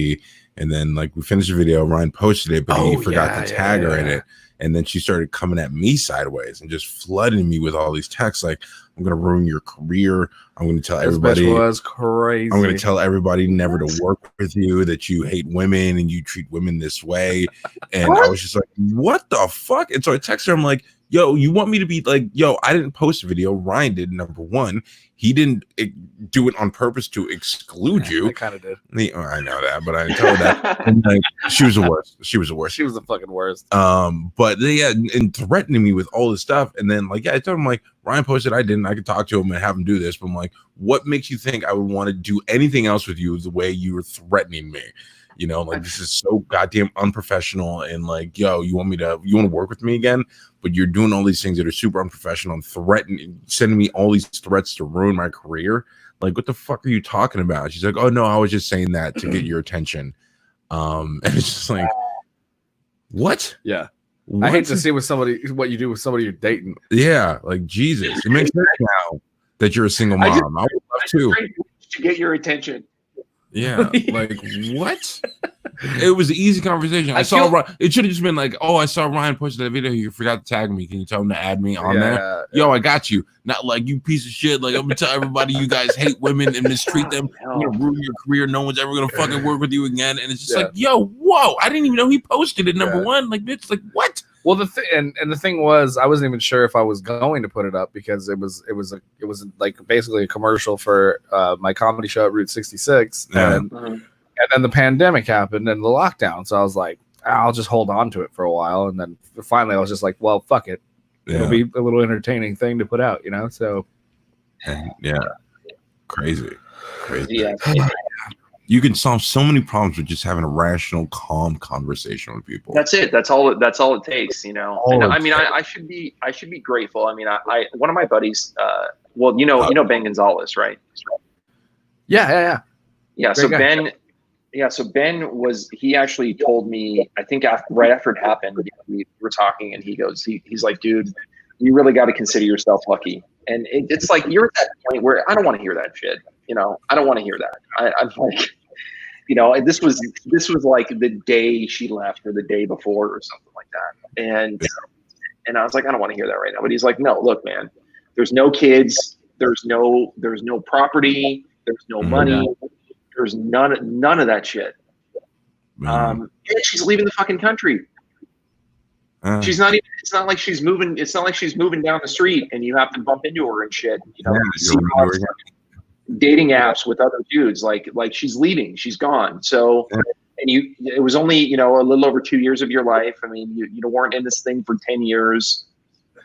And then, like, we finished the video. Ryan posted it, but he forgot to tag her in it. And then she started coming at me sideways and just flooding me with all these texts like, I'm gonna ruin your career. I'm gonna tell everybody. This was crazy. I'm gonna tell everybody never to work with you, that you hate women and you treat women this way. And I was just like, what the fuck? And so I texted her, I'm like, yo, you want me to be like, yo, I didn't post a video. Ryan did, number one. He didn't do it on purpose to exclude you. I kind of did. I know that, but I didn't tell her that. And like, she was the worst. She was the worst. She was the fucking worst. But yeah, and threatening me with all this stuff. And then like, yeah, I told him like, Ryan posted, I didn't. I could talk to him and have him do this. But I'm like, what makes you think I would want to do anything else with you the way you were threatening me? You know, like this is so goddamn unprofessional. And like, yo, you want to work with me again? But you're doing all these things that are super unprofessional and threatening, sending me all these threats to ruin my career. Like, what the fuck are you talking about? She's like, oh no, I was just saying that to get your attention. And it's just like, what? Yeah. What? I hate to see what you do with somebody you're dating. Yeah, like Jesus. It makes sense now that you're a single mom. I would love to get your attention. Yeah, like what? It was an easy conversation. It should have just been like, oh, I saw Ryan posted that video. You forgot to tag me. Can you tell him to add me on there? Yo, I got you. Not like, you piece of shit. Like, I'm gonna tell everybody you guys hate women and mistreat them. I'm gonna ruin your career. No one's ever gonna fucking work with you again. And it's just like, yo, whoa! I didn't even know he posted it. Number one, like, bitch, like what? Well, the thing was, I wasn't even sure if I was going to put it up because it was like basically a commercial for my comedy show at Route 66, and then the pandemic happened and the lockdown. So I was like, I'll just hold on to it for a while, and then finally I was just like, well, fuck it, it'll be a little entertaining thing to put out, you know. So crazy. Yeah. You can solve so many problems with just having a rational, calm conversation with people. That's it. That's all it takes, you know. And, I mean, I should be grateful. I mean, I one of my buddies, well, you know Ben Gonzalez, right? Yeah. So Ben, he actually told me, I think right after it happened, we were talking, and he's like, dude, you really got to consider yourself lucky. And it's like, you're at that point where I don't want to hear that shit. You know, I don't want to hear that. I'm like, you know, this was like the day she left or the day before or something like that. And I was like, I don't want to hear that right now. But he's like, no, look, man, there's no kids, there's no property, there's no money, there's none of that shit. And she's leaving the fucking country. She's not even. It's not like she's moving. It's not like she's moving down the street and you have to bump into her and shit. You know, dating apps with other dudes. Like she's leaving. She's gone. So, and it was only, you know, a little over 2 years of your life. I mean, you weren't in this thing for 10 years.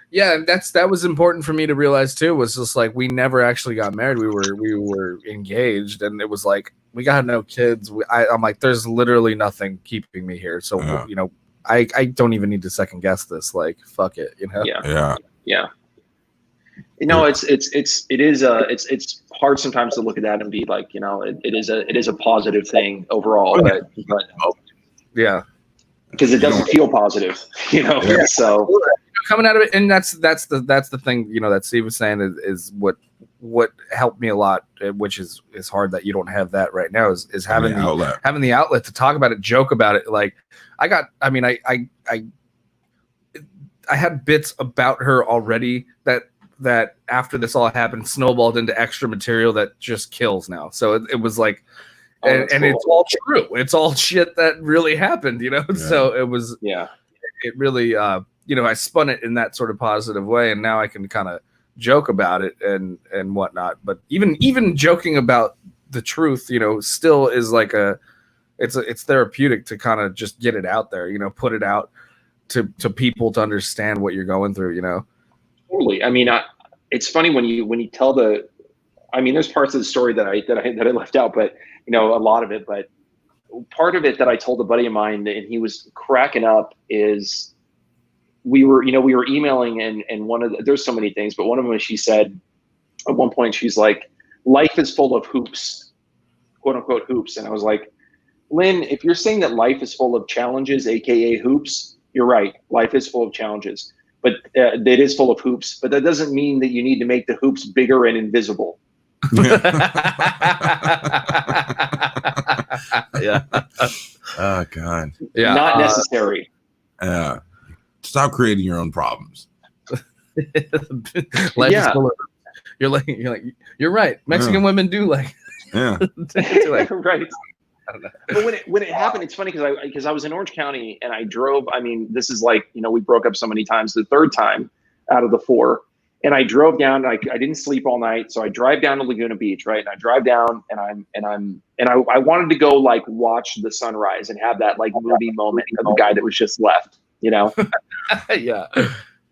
Yeah, that was important for me to realize too. Was just like, we never actually got married. We were engaged, and it was like, we got no kids. I'm like, there's literally nothing keeping me here. So you know, I don't even need to second guess this. Like, fuck it, you know? Yeah. You know, it's hard sometimes to look at that and be like, you know, it is a positive thing overall, but yeah, because it doesn't feel positive, you know. Yeah. So coming out of it, and that's the thing, you know, that Steve was saying is what helped me a lot, which is hard that you don't have that right now, is having the outlet to talk about it, joke about it. Like I had bits about her already that after this all happened snowballed into extra material that just kills now. So it was like, and cool. It's all true. It's all shit that really happened, you know? Yeah. So it was, it really, you know, I spun it in that sort of positive way, and now I can kind of joke about it and whatnot. But even joking about the truth, you know, still is like it's therapeutic to kind of just get it out there, you know, put it out to people to understand what you're going through, you know? Totally. I mean, it's funny when you tell there's parts of the story that I left out, but you know, a lot of it, but part of it that I told a buddy of mine and he was cracking up is we were emailing and there's so many things, but one of them was, she said at one point, she's like, life is full of hoops, quote unquote hoops. And I was like, Lynn, if you're saying that life is full of challenges, AKA hoops, you're right. Life is full of challenges, but it is full of hoops, but that doesn't mean that you need to make the hoops bigger and invisible. Yeah. Oh God. Yeah. Not necessary. Yeah. Stop creating your own problems. Life is full of, you're right. Mexican women do like. Yeah. Right. But when it happened, it's funny because I was in Orange County and I drove. I mean, this is like, we broke up so many times. The third time out of the 4, and I drove down. I didn't sleep all night, so I drive down to Laguna Beach, right? And I drive down, and I wanted to go like watch the sunrise and have that like movie moment of the guy that was just left, Yeah.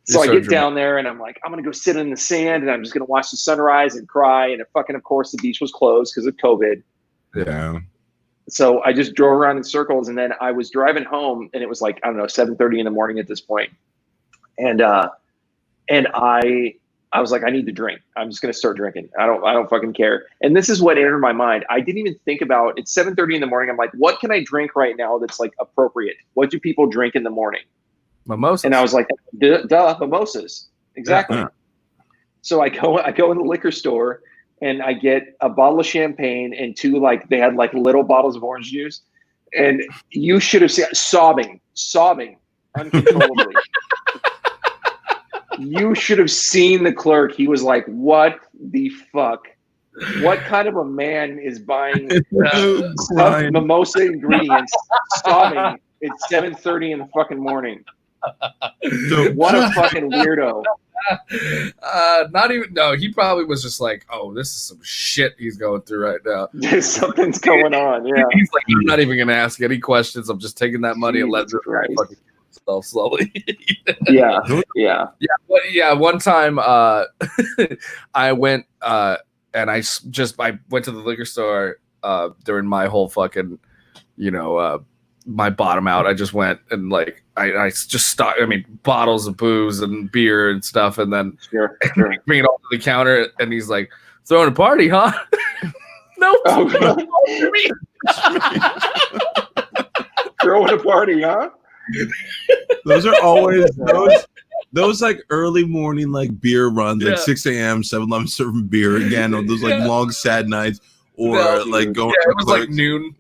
So I get down there and I'm like, I'm gonna go sit in the sand and I'm just gonna watch the sunrise and cry. And of course, the beach was closed because of COVID. Yeah. So I just drove around in circles, and then I was driving home, and it was like, I don't know, 7:30 in the morning at this point. And I was like, I need to drink. I'm just gonna start drinking. I don't fucking care. And this is what entered my mind. I didn't even think about it's 7:30 in the morning. I'm like, what can I drink right now that's like appropriate? What do people drink in the morning? Mimosas. And I was like, duh, mimosas. Exactly. Yeah. So I go in the liquor store and I get a bottle of champagne and 2, like, they had like little bottles of orange juice. And you should have seen sobbing uncontrollably. You should have seen the clerk. He was like, what the fuck? What kind of a man is buying mimosa ingredients sobbing at 7:30 in the fucking morning? What a fucking weirdo. He probably was just like, oh, this is some shit he's going through right now. Something's going on. Yeah. He's like, I'm not even going to ask any questions. I'm just taking that money and letting it fucking kill himself slowly. Yeah. One time I went and I went to the liquor store during my whole fucking, my bottom out. I just went and like I just stocked. I mean, bottles of booze and beer and stuff, and then bring it all to the counter. And he's like, "Throwing a party, huh?" No, throwing a party, huh? Those are always those like early morning like beer runs, like 6 a.m. 7-Eleven serving beer again, or those like long sad nights, or like going. Yeah, it was like noon.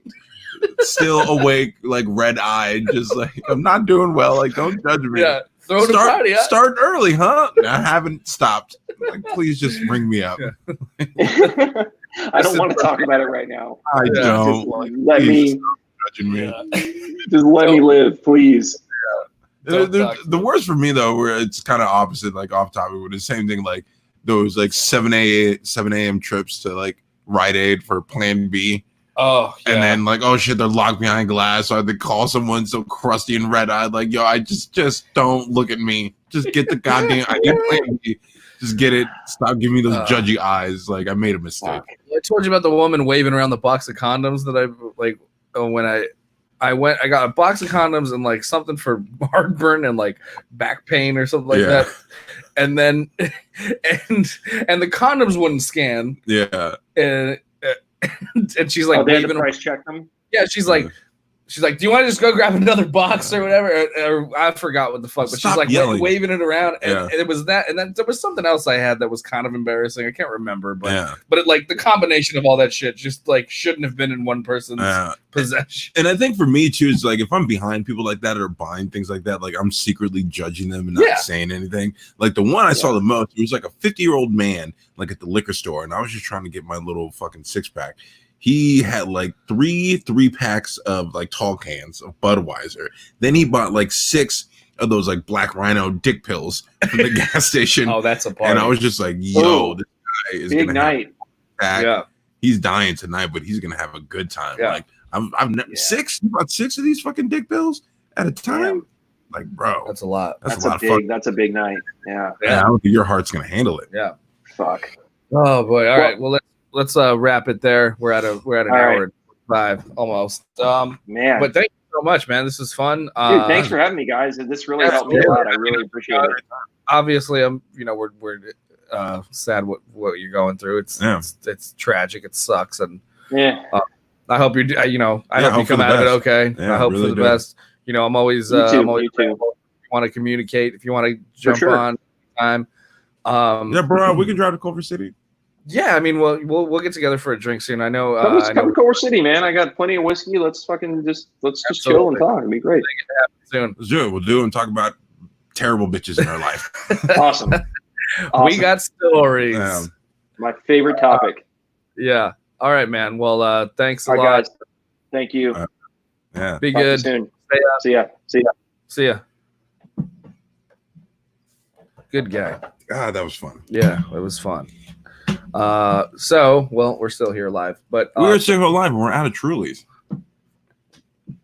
Still awake, like red eyed, just like I'm not doing well. Like, don't judge me. Yeah, throwing a party. Huh? Start early, huh? I haven't stopped. Like, please just bring me up. Yeah. I don't want to talk about it right now. I don't. Just let me. Judging me. Just let me live, please. The worst for me though, where it's kind of opposite, like off topic, but the same thing, like those like 7 a.m. trips to like Rite Aid for Plan B. Oh, yeah. And then like, oh shit, they're locked behind glass. So I had to call someone so crusty and red eyed, like, yo, I just don't look at me. Just get the goddamn. I need Plan B. Just get it. Stop giving me those judgy eyes. Like I made a mistake. I told you about the woman waving around the box of condoms that I like. When I went, I got a box of condoms and like something for heartburn and like back pain or something like that. And then and the condoms wouldn't scan. Yeah. And she's like, they had the price check them. Yeah, she's like, do you want to just go grab another box or whatever? Or I forgot what the fuck, but she's like waving it around, and it was that, and then there was something else I had that was kind of embarrassing. I can't remember, but it, like the combination of all that shit just like shouldn't have been in one person's possession. And I think for me too, it's like if I'm behind people like that or buying things like that, like I'm secretly judging them and not saying anything. Like the one I saw the most, it was like a 50-year-old man, like at the liquor store, and I was just trying to get my little fucking 6-pack. He had like three packs of like tall cans of Budweiser. Then he bought like 6 of those like Black Rhino dick pills from the gas station. Oh, that's a party. And I was just like, yo, this guy is big night. He's dying tonight, but he's gonna have a good time. Yeah. Like I've never 6. You bought 6 of these fucking dick pills at a time. Yeah. Like, bro, that's a lot. That's a lot of fun. That's a big night. Yeah. I don't think your heart's gonna handle it. Yeah. Fuck. Oh boy. All right. Well, let's wrap it there. We're at an hour and 5 almost. Man, but thank you so much, man. This is fun. Dude, thanks for having me, guys. This really helped me a lot. I really appreciate it. Obviously, we're sad what you're going through. It's tragic. It sucks, and I hope you hope you come out of it okay. I hope really for the best. I'm always want to communicate if you want to jump on time. Bro, we can drive to Culver City. Yeah, I mean, we'll get together for a drink soon. I know. Come to Culver City, man. I got plenty of whiskey. Let's just chill and talk. It'd be great. Soon. Let's do it. We'll do it and talk about terrible bitches in our life. Awesome. We got stories. My favorite topic. Yeah. All right, man. Well, thanks a All lot. right, guys. Thank you. Yeah. Be Talk to you good. soon. Stay up. See ya. See ya. See ya. Good guy. God, that was fun. Yeah, it was fun. So, well, we're still here live, but We were still live and we're out of Trulies.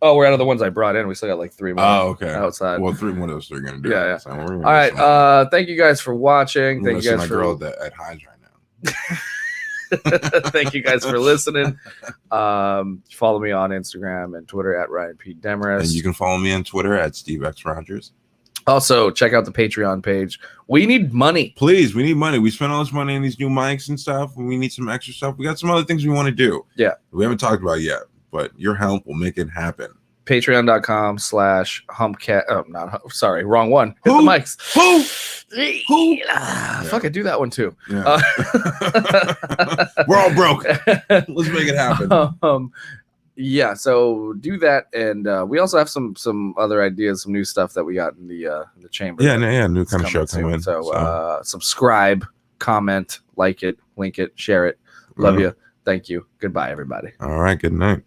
oh, we're out of the ones I brought in. We still got like 3 more. Oh, okay. Outside. Well, 3 more of those 3 are gonna do. Yeah, it, yeah. So we're gonna all right. Thank you guys for watching. Thank you guys my for girl at Heinz right now. thank you guys for listening. Follow me on Instagram and Twitter at Ryan P. Demarest. And you can follow me on Twitter at Steve X Rogers. Also, check out the Patreon page. We need money. Please, we need money. We spent all this money on these new mics and stuff, and we need some extra stuff. We got some other things we want to do. Yeah. We haven't talked about yet, but your help will make it happen. Patreon.com/humpcat. Oh, not sorry, wrong one. Hit Who? the mics. Who? Fuck, I do that one too. Yeah. We're all broke. Let's make it happen. Yeah, so do that, and we also have some other ideas, some new stuff that we got in the chamber. Yeah, new kind of show coming in. So subscribe, comment, like it, link it, share it. Love you. Thank you. Goodbye, everybody. All right. Good night.